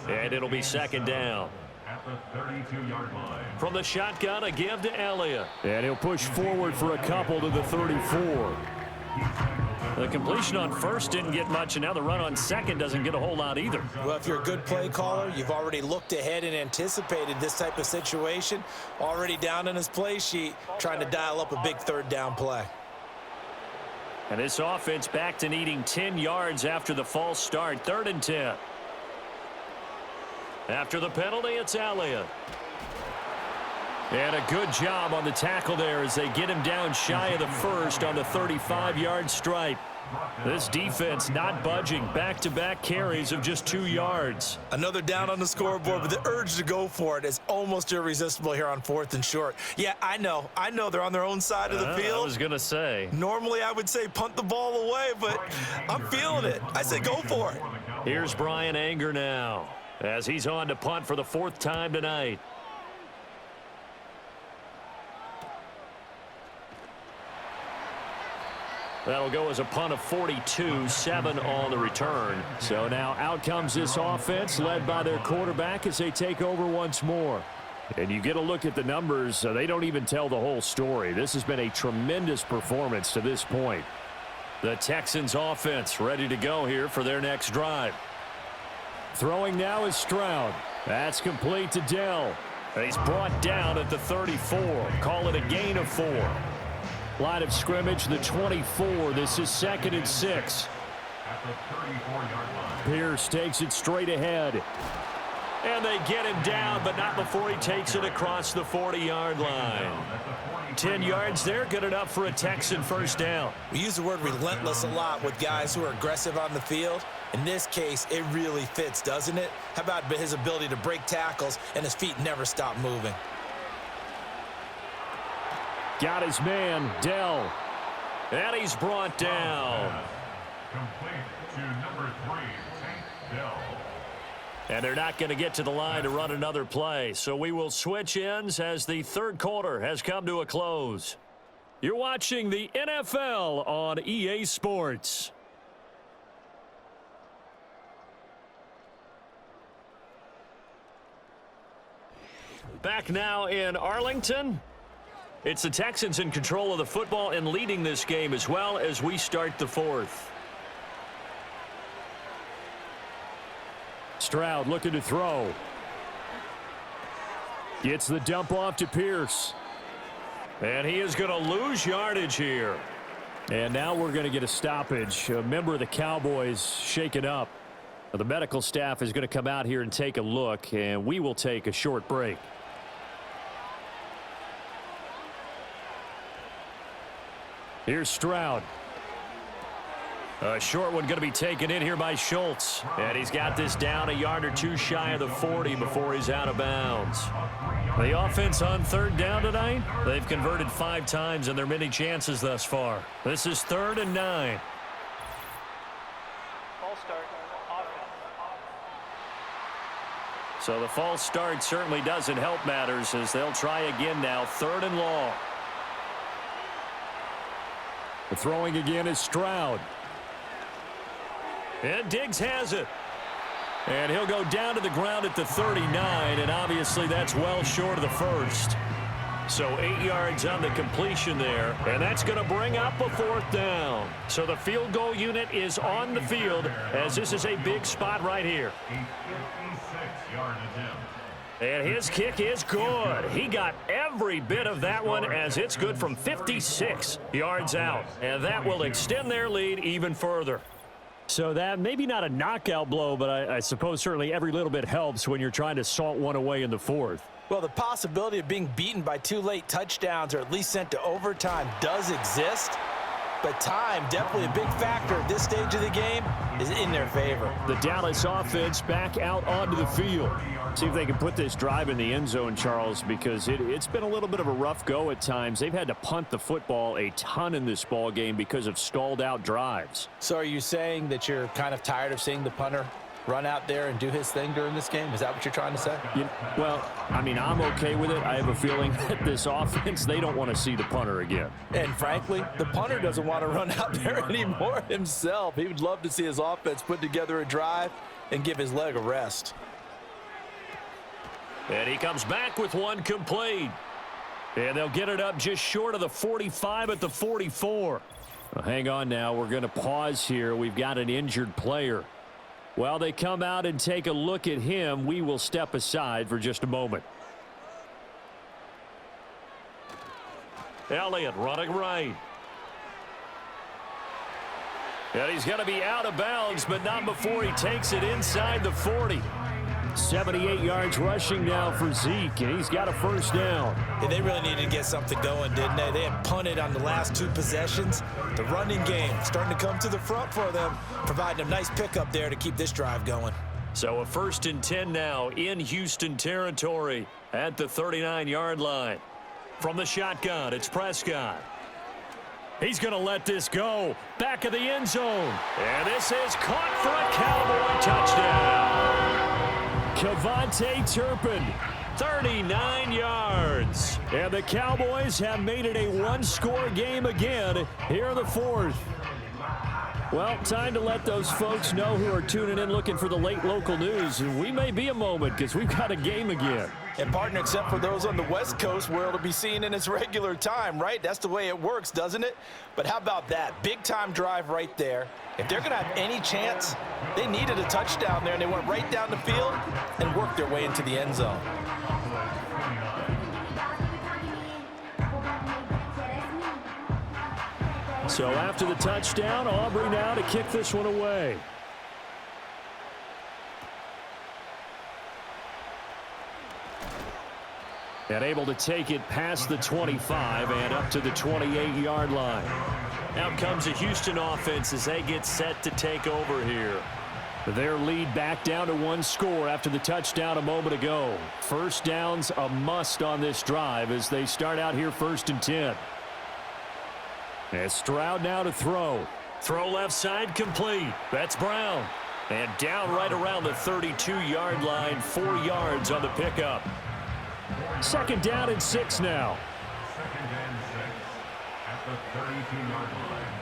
And it'll be 2nd down. At the 32-yard line. From the shotgun, a give to Elliott. And he'll push forward for a couple to the 34. The completion on 1st didn't get much, and now the run on 2nd doesn't get a whole lot either. Well, if you're a good play caller, you've already looked ahead and anticipated this type of situation. Already down in his play sheet, trying to dial up a big 3rd down play. And this offense back to needing 10 yards after the false start. 3rd and 10. After the penalty, it's Elliott. And a good job on the tackle there as they get him down shy of the first on the 35-yard stripe. This defense not budging. Back-to-back carries of just 2 yards. Another down on the scoreboard, but the urge to go for it is almost irresistible here on 4th and short. Yeah, I know they're on their own side of the field. I was going to say. Normally I would say punt the ball away, but I'm feeling it. I say go for it. Here's Brian Anger now as he's on to punt for the 4th time tonight. That'll go as a punt of 42, 7 on the return. So now out comes this offense led by their quarterback as they take over once more. And you get a look at the numbers, they don't even tell the whole story. This has been a tremendous performance to this point. The Texans offense ready to go here for their next drive. Throwing now is Stroud. That's complete to Dell. He's brought down at the 34. Call it a gain of 4. Line of scrimmage, the 24. This is 2nd and 6. At the 34-yard line. Pierce takes it straight ahead. And they get him down, but not before he takes it across the 40-yard line. 10 yards there, good enough for a Texan first down. We use the word relentless a lot with guys who are aggressive on the field. In this case, it really fits, doesn't it? How about his ability to break tackles and his feet never stop moving? Got his man, Dell. And he's brought down. Complete to number 3, Tank Dell. And they're not going to get to the line to run another play. So we will switch ends as the 3rd quarter has come to a close. You're watching the NFL on EA Sports. Back now in Arlington. It's the Texans in control of the football and leading this game as well as we start the 4th. Stroud looking to throw. Gets the dump off to Pierce. And he is going to lose yardage here. And now we're going to get a stoppage. A member of the Cowboys shaken up. The medical staff is going to come out here and take a look, and we will take a short break. Here's Stroud. A short one going to be taken in here by Schultz. And he's got this down a yard or 2 shy of the 40 before he's out of bounds. The offense on 3rd down tonight, they've converted 5 times in their many chances thus far. This is 3rd and 9. False start. Offense. So the false start certainly doesn't help matters as they'll try again now. 3rd and long. The throwing again is Stroud. And Diggs has it. And he'll go down to the ground at the 39, and obviously that's well short of the first. So 8 yards on the completion there, and that's going to bring up a 4th down. So the field goal unit is on the field as this is a big spot right here. A 56-yard attempt. And his kick is good. He got every bit of that one as it's good from 56 yards out. And that will extend their lead even further. So that maybe not a knockout blow, but I suppose certainly every little bit helps when you're trying to salt one away in the 4th. Well, the possibility of being beaten by 2 late touchdowns or at least sent to overtime does exist. But time, definitely a big factor at this stage of the game, is in their favor. The Dallas offense back out onto the field. See if they can put this drive in the end zone, Charles, because it's been a little bit of a rough go at times. They've had to punt the football a ton in this ball game because of stalled out drives. So are you saying that you're kind of tired of seeing the punter run out there and do his thing during this game? Is that what you're trying to say? Well, I mean, I'm okay with it. I have a feeling that this offense, they don't want to see the punter again. And frankly, the punter doesn't want to run out there anymore himself. He would love to see his offense put together a drive and give his leg a rest. And he comes back with one complete. And they'll get it up just short of the 45 at the 44. Well, hang on now. We're going to pause here. We've got an injured player. While they come out and take a look at him, we will step aside for just a moment. Elliott running right. And he's going to be out of bounds, but not before he takes it inside the 40. 78 yards rushing now for Zeke, and he's got a first down. Yeah, they really needed to get something going, didn't they? They had punted on the last 2 possessions. The running game starting to come to the front for them, providing a nice pickup there to keep this drive going. So a 1st and 10 now in Houston territory at the 39-yard line. From the shotgun, it's Prescott. He's going to let this go. Back of the end zone. And this is caught for a Cowboy touchdown. Kevontae Turpin, 39 yards. And the Cowboys have made it a one-score game again here in the 4th. Well, time to let those folks know who are tuning in looking for the late local news. We may be a moment because we've got a game again. And, partner, except for those on the West Coast where it'll be seen in its regular time, right? That's the way it works, doesn't it? But how about that? Big-time drive right there. If they're going to have any chance, they needed a touchdown there, and they went right down the field and worked their way into the end zone. So after the touchdown, Aubrey now to kick this one away. And able to take it past the 25 and up to the 28-yard line. Out comes the Houston offense as they get set to take over here. Their lead back down to 1 score after the touchdown a moment ago. First down's a must on this drive as they start out here 1st and 10. And Stroud now to throw. Throw left side complete. That's Brown. And down right around the 32-yard line, 4 yards on the pickup. 2nd down and 6 now. 2nd and 6 at the 32-yard line.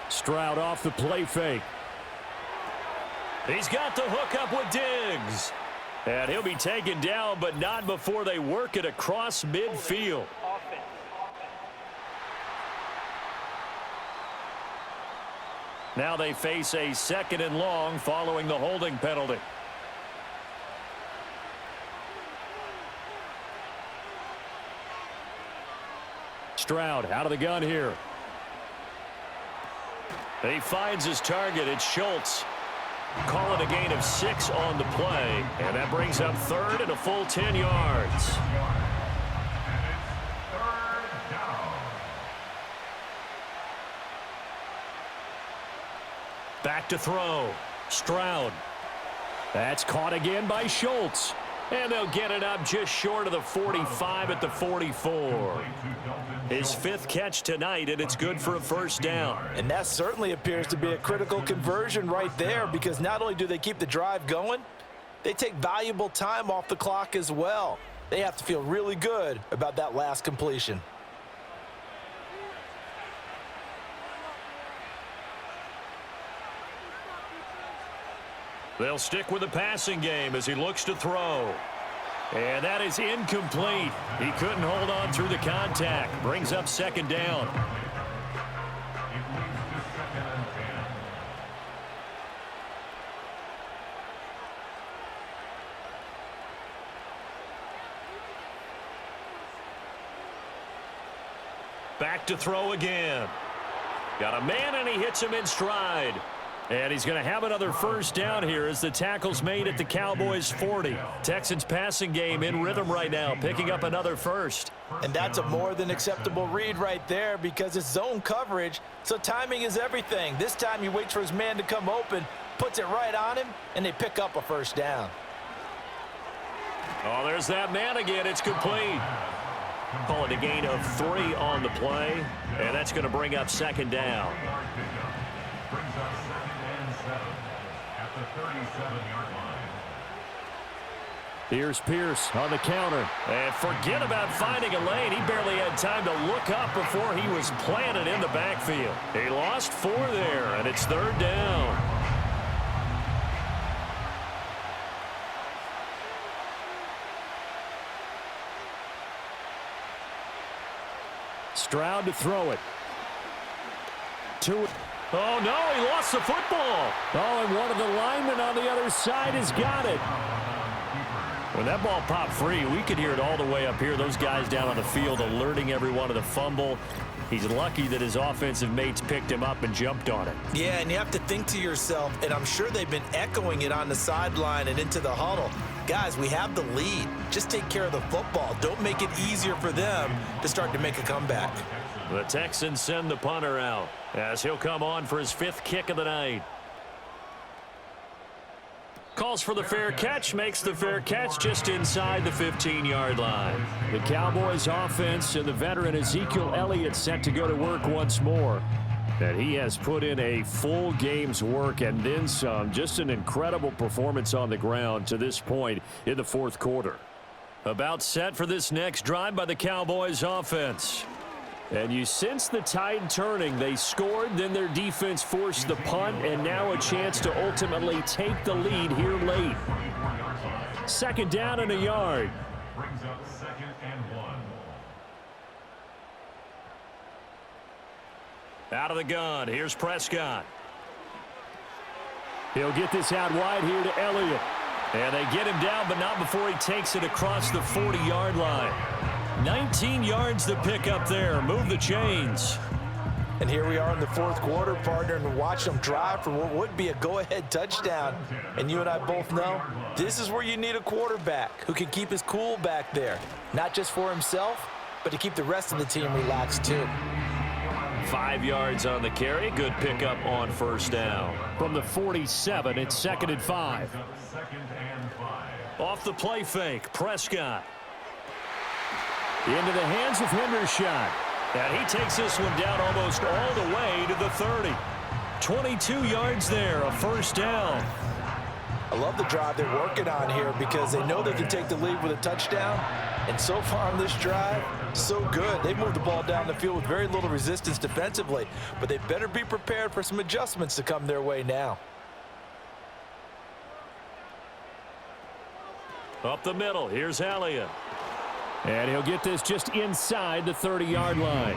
Stroud off the play fake. He's got the hook up with Diggs. And he'll be taken down, but not before they work it across midfield. Offense. Now they face a 2nd and long following the holding penalty. Stroud out of the gun here. He finds his target. It's Schultz. Call it a gain of 6 on the play. And that brings up 3rd and a full 10 yards. And it's 3rd down. Back to throw. Stroud. That's caught again by Schultz. And they'll get it up just short of the 45 at the 44. His 5th catch tonight, and it's good for a first down. And that certainly appears to be a critical conversion right there, because not only do they keep the drive going, they take valuable time off the clock as well. They have to feel really good about that last completion. They'll stick with the passing game as he looks to throw. And that is incomplete. He couldn't hold on through the contact. Brings up 2nd down. It leads to 2nd and 10. Back to throw again. Got a man, and he hits him in stride. And he's going to have another first down here as the tackle's made at the Cowboys 40. Texans passing game in rhythm right now, picking up another first. And that's a more than acceptable read right there, because it's zone coverage, so timing is everything. This time he waits for his man to come open, puts it right on him, and they pick up a first down. Oh, there's that man again. It's complete. Call it a gain of 3 on the play, and that's going to bring up 2nd down. Brings up 2nd and 7 at the 37-yard line. Here's Pierce on the counter. And forget about finding a lane. He barely had time to look up before he was planted in the backfield. He lost 4 there, and it's 3rd down. Stroud to throw it. Oh, no, he lost the football. Oh, and one of the linemen on the other side has got it. When that ball popped free, we could hear it all the way up here. Those guys down on the field alerting everyone of the fumble. He's lucky that his offensive mates picked him up and jumped on it. Yeah, and you have to think to yourself, and I'm sure they've been echoing it on the sideline and into the huddle. Guys, we have the lead. Just take care of the football. Don't make it easier for them to start to make a comeback. The Texans send the punter out as he'll come on for his 5th kick of the night. Calls for the fair catch, makes the fair catch just inside the 15-yard line. The Cowboys offense and the veteran Ezekiel Elliott set to go to work once more. And he has put in a full game's work and then some. Just an incredible performance on the ground to this point in the 4th quarter. About set for this next drive by the Cowboys offense. And you sense the tide turning. They scored, then their defense forced the punt, and now a chance to ultimately take the lead here late. 2nd down and a yard. Brings up 2nd and 1. Out of the gun, here's Prescott. He'll get this out wide here to Elliott. And they get him down, but not before he takes it across the 40-yard line. 19 yards to pick up there. Move the chains. And here we are in the 4th quarter, partner, and watch them drive for what would be a go-ahead touchdown. And you and I both know this is where you need a quarterback who can keep his cool back there. Not just for himself, but to keep the rest of the team relaxed too. 5 yards on the carry. Good pickup on 1st down. From the 47, it's 2nd and 5. 2nd and 5. Off the play fake, Prescott. Into the hands of Hendershot. And he takes this one down almost all the way to the 30. 22 yards there, a 1st down. I love the drive they're working on here because they know they can take the lead with a touchdown. And so far on this drive, so good. They've moved the ball down the field with very little resistance defensively, but they better be prepared for some adjustments to come their way now. Up the middle, here's Elliott. And he'll get this just inside the 30-yard line.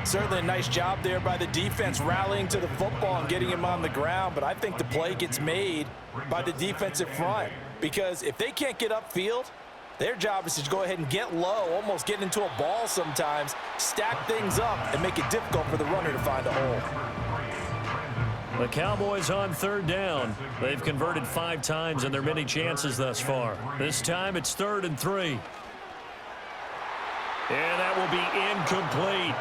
Certainly a nice job there by the defense rallying to the football and getting him on the ground, but I think the play gets made by the defensive front because if they can't get upfield, their job is to go ahead and get low, almost get into a ball sometimes, stack things up, and make it difficult for the runner to find a hole. The Cowboys on 3rd down. They've converted 5 times in their many chances thus far. This time it's 3rd and 3. And that will be incomplete.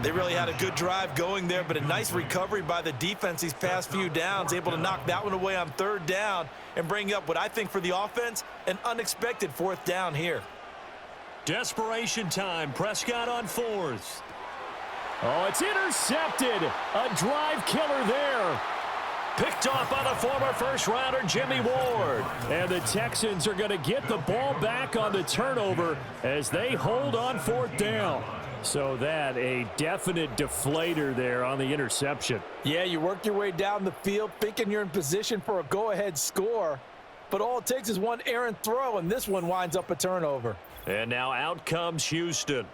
They really had a good drive going there, but a nice recovery by the defense these past few downs, able to knock that one away on 3rd down and bring up what I think for the offense, an unexpected 4th down here. Desperation time. Prescott on 4th. Oh, it's intercepted. A drive killer there. Picked off by the former first-rounder Jimmy Ward. And the Texans are going to get the ball back on the turnover as they hold on 4th down. So that a definite deflator there on the interception. Yeah, you work your way down the field thinking you're in position for a go-ahead score, but all it takes is one errant throw, and this one winds up a turnover. And now out comes Houston.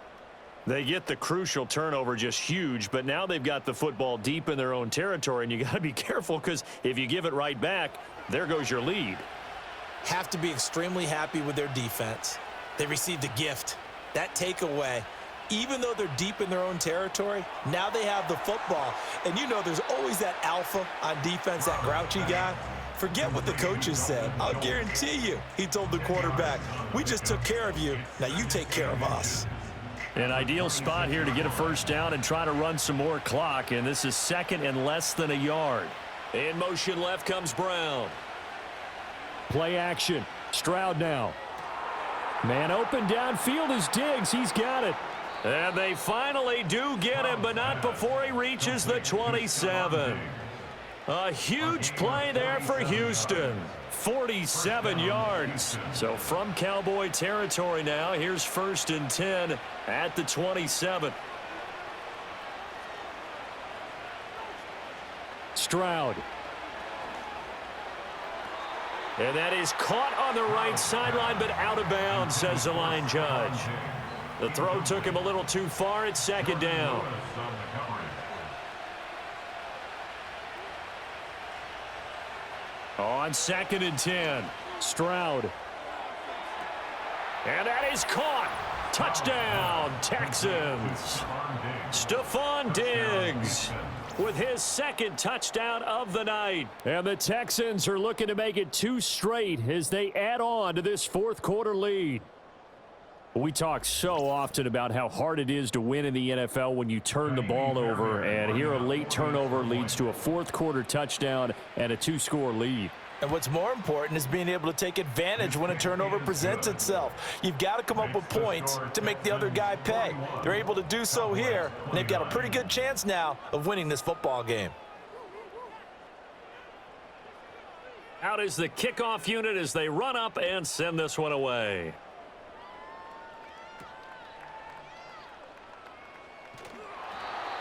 They get the crucial turnover, just huge, but now they've got the football deep in their own territory, and you got to be careful because if you give it right back, there goes your lead. Have to be extremely happy with their defense. They received a gift. That takeaway, even though they're deep in their own territory, now they have the football. And you know there's always that alpha on defense, that grouchy guy. Forget what the coaches said. I'll guarantee you, he told the quarterback, we just took care of you. Now you take care of us. An ideal spot here to get a 1st down and try to run some more clock, and this is 2nd and less than a yard. In motion left comes Brown. Play action. Stroud now. Man open downfield is Diggs. He's got it. And they finally do get him, but not before he reaches the 27. A huge play there for Houston. 47 yards. So from Cowboy territory now, here's 1st and 10 at the 27. Stroud. And that is caught on the right sideline, but out of bounds, says the line judge. The throw took him a little too far. It's 2nd down. On 2nd and 10. Stroud. And that is caught. Touchdown, Texans. Stephon Diggs with his second touchdown of the night. And the Texans are looking to make it 2 straight as they add on to this fourth quarter lead. We talk so often about how hard it is to win in the NFL when you turn the ball over, and here a late turnover leads to a fourth quarter touchdown and a 2-score lead. And what's more important is being able to take advantage when a turnover presents itself. You've got to come up with points to make the other guy pay. They're able to do so here, and they've got a pretty good chance now of winning this football game. Out is the kickoff unit as they run up and send this one away.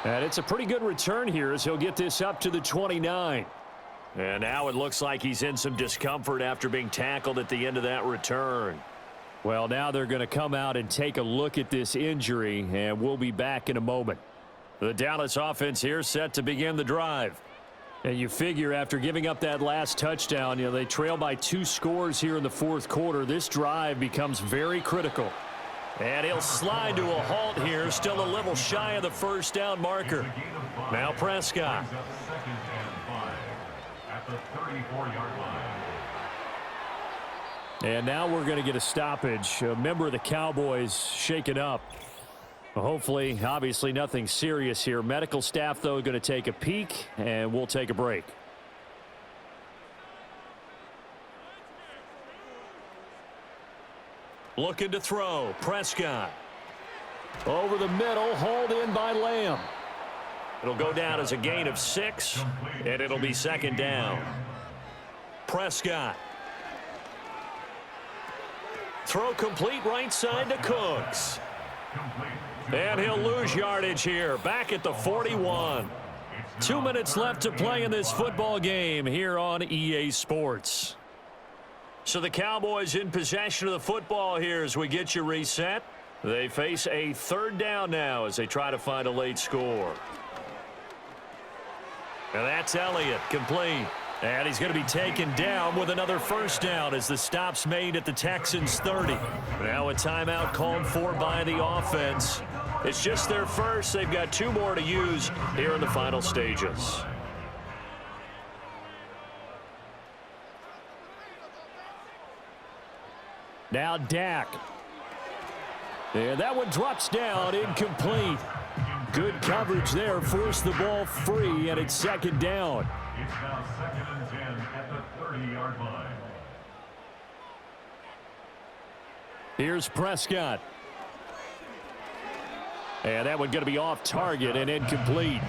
And it's a pretty good return here as he'll get this up to the 29. And now it looks like he's in some discomfort after being tackled at the end of that return. Well, now they're going to come out and take a look at this injury, and we'll be back in a moment. The Dallas offense here set to begin the drive. And you figure after giving up that last touchdown, they trail by 2 scores here in the fourth quarter. This drive becomes very critical. And he'll slide to a halt here, still a little shy of the first down marker. Now Prescott. And now we're going to get a stoppage. A member of the Cowboys shaken up. Hopefully, obviously nothing serious here. Medical staff, though, going to take a peek, and we'll take a break. Looking to throw. Prescott. Over the middle, hauled in by Lamb. It'll go down as a gain of 6, and it'll be second down. Prescott. Throw complete right side to Cooks. And he'll lose yardage here, back at the 41. 2 minutes left to play in this football game here on EA Sports. So the Cowboys in possession of the football here as we get you reset. They face a third down now as they try to find a late score. And that's Elliott, complete. And he's going to be taken down with another first down as the stop's made at the Texans 30. Now a timeout called for by the offense. It's just their first. They've got 2 more to use here in the final stages. Now Dak. And that one drops down, incomplete. Good coverage there, forced the ball free, and it's second down. It's now 2nd and 10 at the 30-yard line. Here's Prescott. And that one going to be off target and incomplete.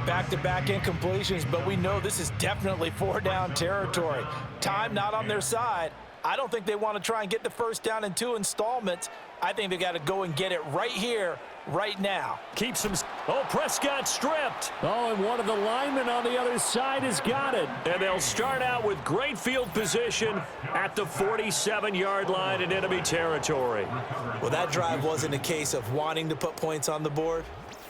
Back-to-back incompletions, but we know this is definitely 4-down territory. Time not on their side. I don't think they want to try and get the first down in 2 installments. I think they got to go and get it right here, right now. Keeps him. Oh, Prescott stripped. Oh, and one of the linemen on the other side has got it. And they'll start out with great field position at the 47-yard line in enemy territory. Well, that drive wasn't a case of wanting to put points on the board.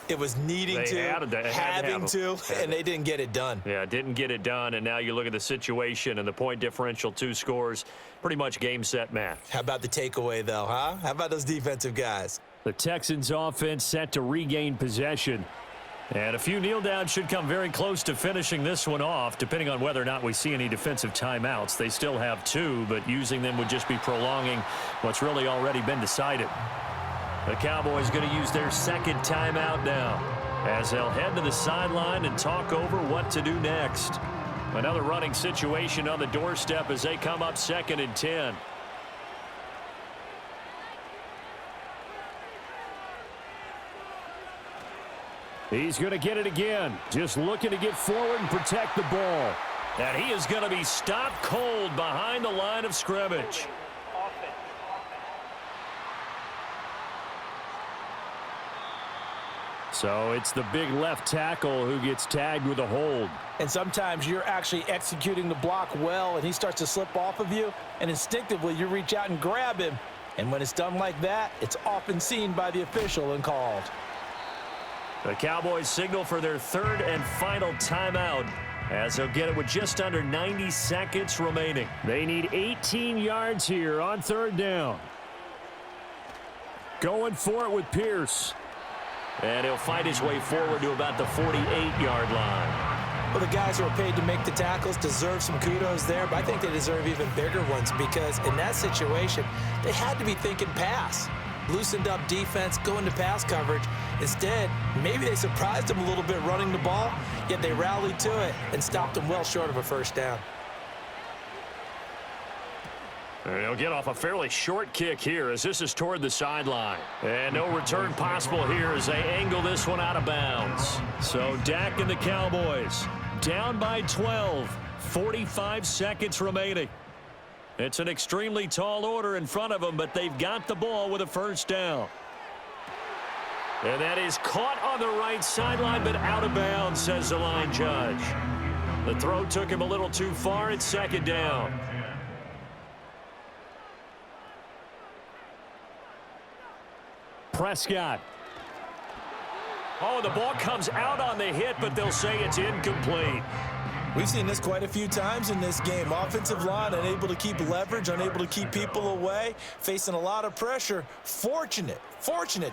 It was needing having to, and they didn't get it done. Yeah, didn't get it done, and now you look at the situation and the point differential, 2 scores, pretty much game, set, match. How about the takeaway, though, huh? How about those defensive guys? The Texans offense set to regain possession. And a few kneel downs should come very close to finishing this one off, depending on whether or not we see any defensive timeouts. They still have 2, but using them would just be prolonging what's really already been decided. The Cowboys going to use their second timeout now as they'll head to the sideline and talk over what to do next. Another running situation on the doorstep as they come up 2nd and 10. He's going to get it again. Just looking to get forward and protect the ball. And he is going to be stopped cold behind the line of scrimmage. So it's the big left tackle who gets tagged with a hold. And sometimes you're actually executing the block well, and he starts to slip off of you, and instinctively you reach out and grab him. And when it's done like that, it's often seen by the official and called. The Cowboys signal for their 3rd and final timeout as they'll get it with just under 90 seconds remaining. They need 18 yards here on 3rd down. Going for it with Pierce. And he'll fight his way forward to about the 48-yard line. Well, the guys who are paid to make the tackles deserve some kudos there, but I think they deserve even bigger ones because in that situation, they had to be thinking pass. Loosened up defense, going to pass coverage. Instead, maybe they surprised them a little bit running the ball, yet they rallied to it and stopped them well short of a 1st down. They'll get off a fairly short kick here as this is toward the sideline. And no return possible here as they angle this one out of bounds. So Dak and the Cowboys down by 12, 45 seconds remaining. It's an extremely tall order in front of them, but they've got the ball with a 1st down. And that is caught on the right sideline, but out of bounds, says the line judge. The throw took him a little too far. It's 2nd down. Prescott. Oh, the ball comes out on the hit, but they'll say it's incomplete. We've seen this quite a few times in this game. Offensive line unable to keep leverage, unable to keep people away, facing a lot of pressure. Fortunate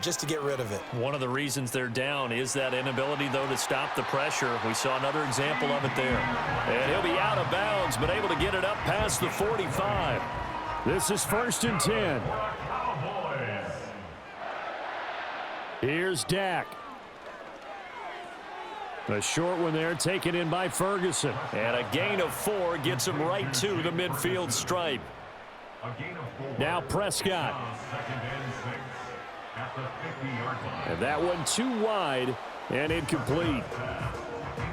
just to get rid of it. One of the reasons they're down is that inability, though, to stop the pressure. We saw another example of it there. And he'll be out of bounds, but able to get it up past the 45. This is 1st and 10. Here's Dak. A short one there, taken in by Ferguson. And a gain of 4 gets him right to the midfield stripe. Now Prescott. And that one too wide and incomplete.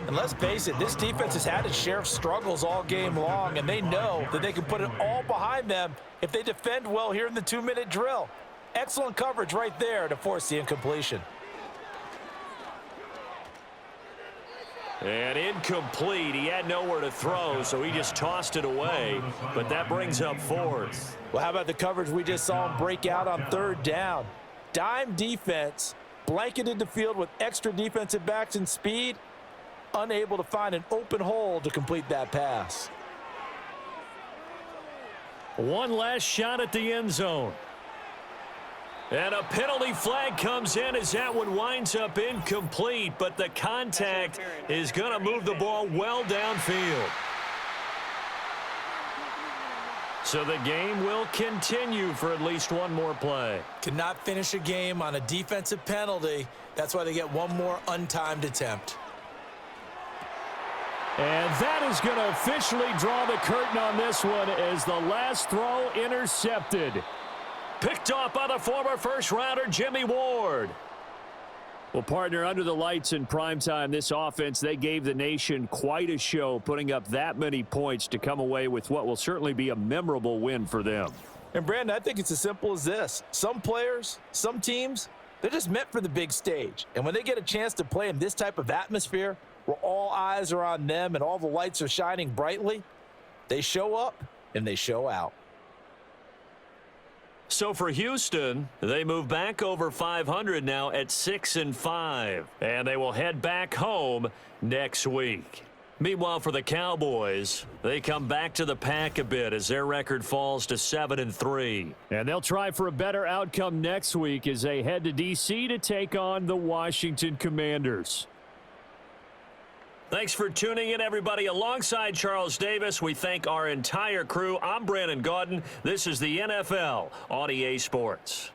And let's face it, this defense has had its share of struggles all game long, and they know that they can put it all behind them if they defend well here in the 2-minute drill. Excellent coverage right there to force the incompletion. And incomplete. He had nowhere to throw, so he just tossed it away. But that brings up 4th. Well, how about the coverage we just saw him break out on 3rd down? Dime defense, blanketed the field with extra defensive backs and speed, unable to find an open hole to complete that pass. One last shot at the end zone. And a penalty flag comes in as that one winds up incomplete, but the contact is going to move the ball well downfield. So the game will continue for at least one more play. Cannot finish a game on a defensive penalty. That's why they get one more untimed attempt. And that is going to officially draw the curtain on this one as the last throw intercepted. Picked off by the former first-rounder Jimmy Ward. Well, partner, under the lights in primetime, this offense, they gave the nation quite a show, putting up that many points to come away with what will certainly be a memorable win for them. And, Brandon, I think it's as simple as this. Some players, some teams, they're just meant for the big stage. And when they get a chance to play in this type of atmosphere where all eyes are on them and all the lights are shining brightly, they show up and they show out. So for Houston, they move back over 500 now at 6-5, and they will head back home next week. Meanwhile, for the Cowboys, they come back to the pack a bit as their record falls to 7-3. And they'll try for a better outcome next week as they head to D.C. to take on the Washington Commanders. Thanks for tuning in, everybody. Alongside Charles Davis, we thank our entire crew. I'm Brandon Gaudin. This is the NFL on EA Sports.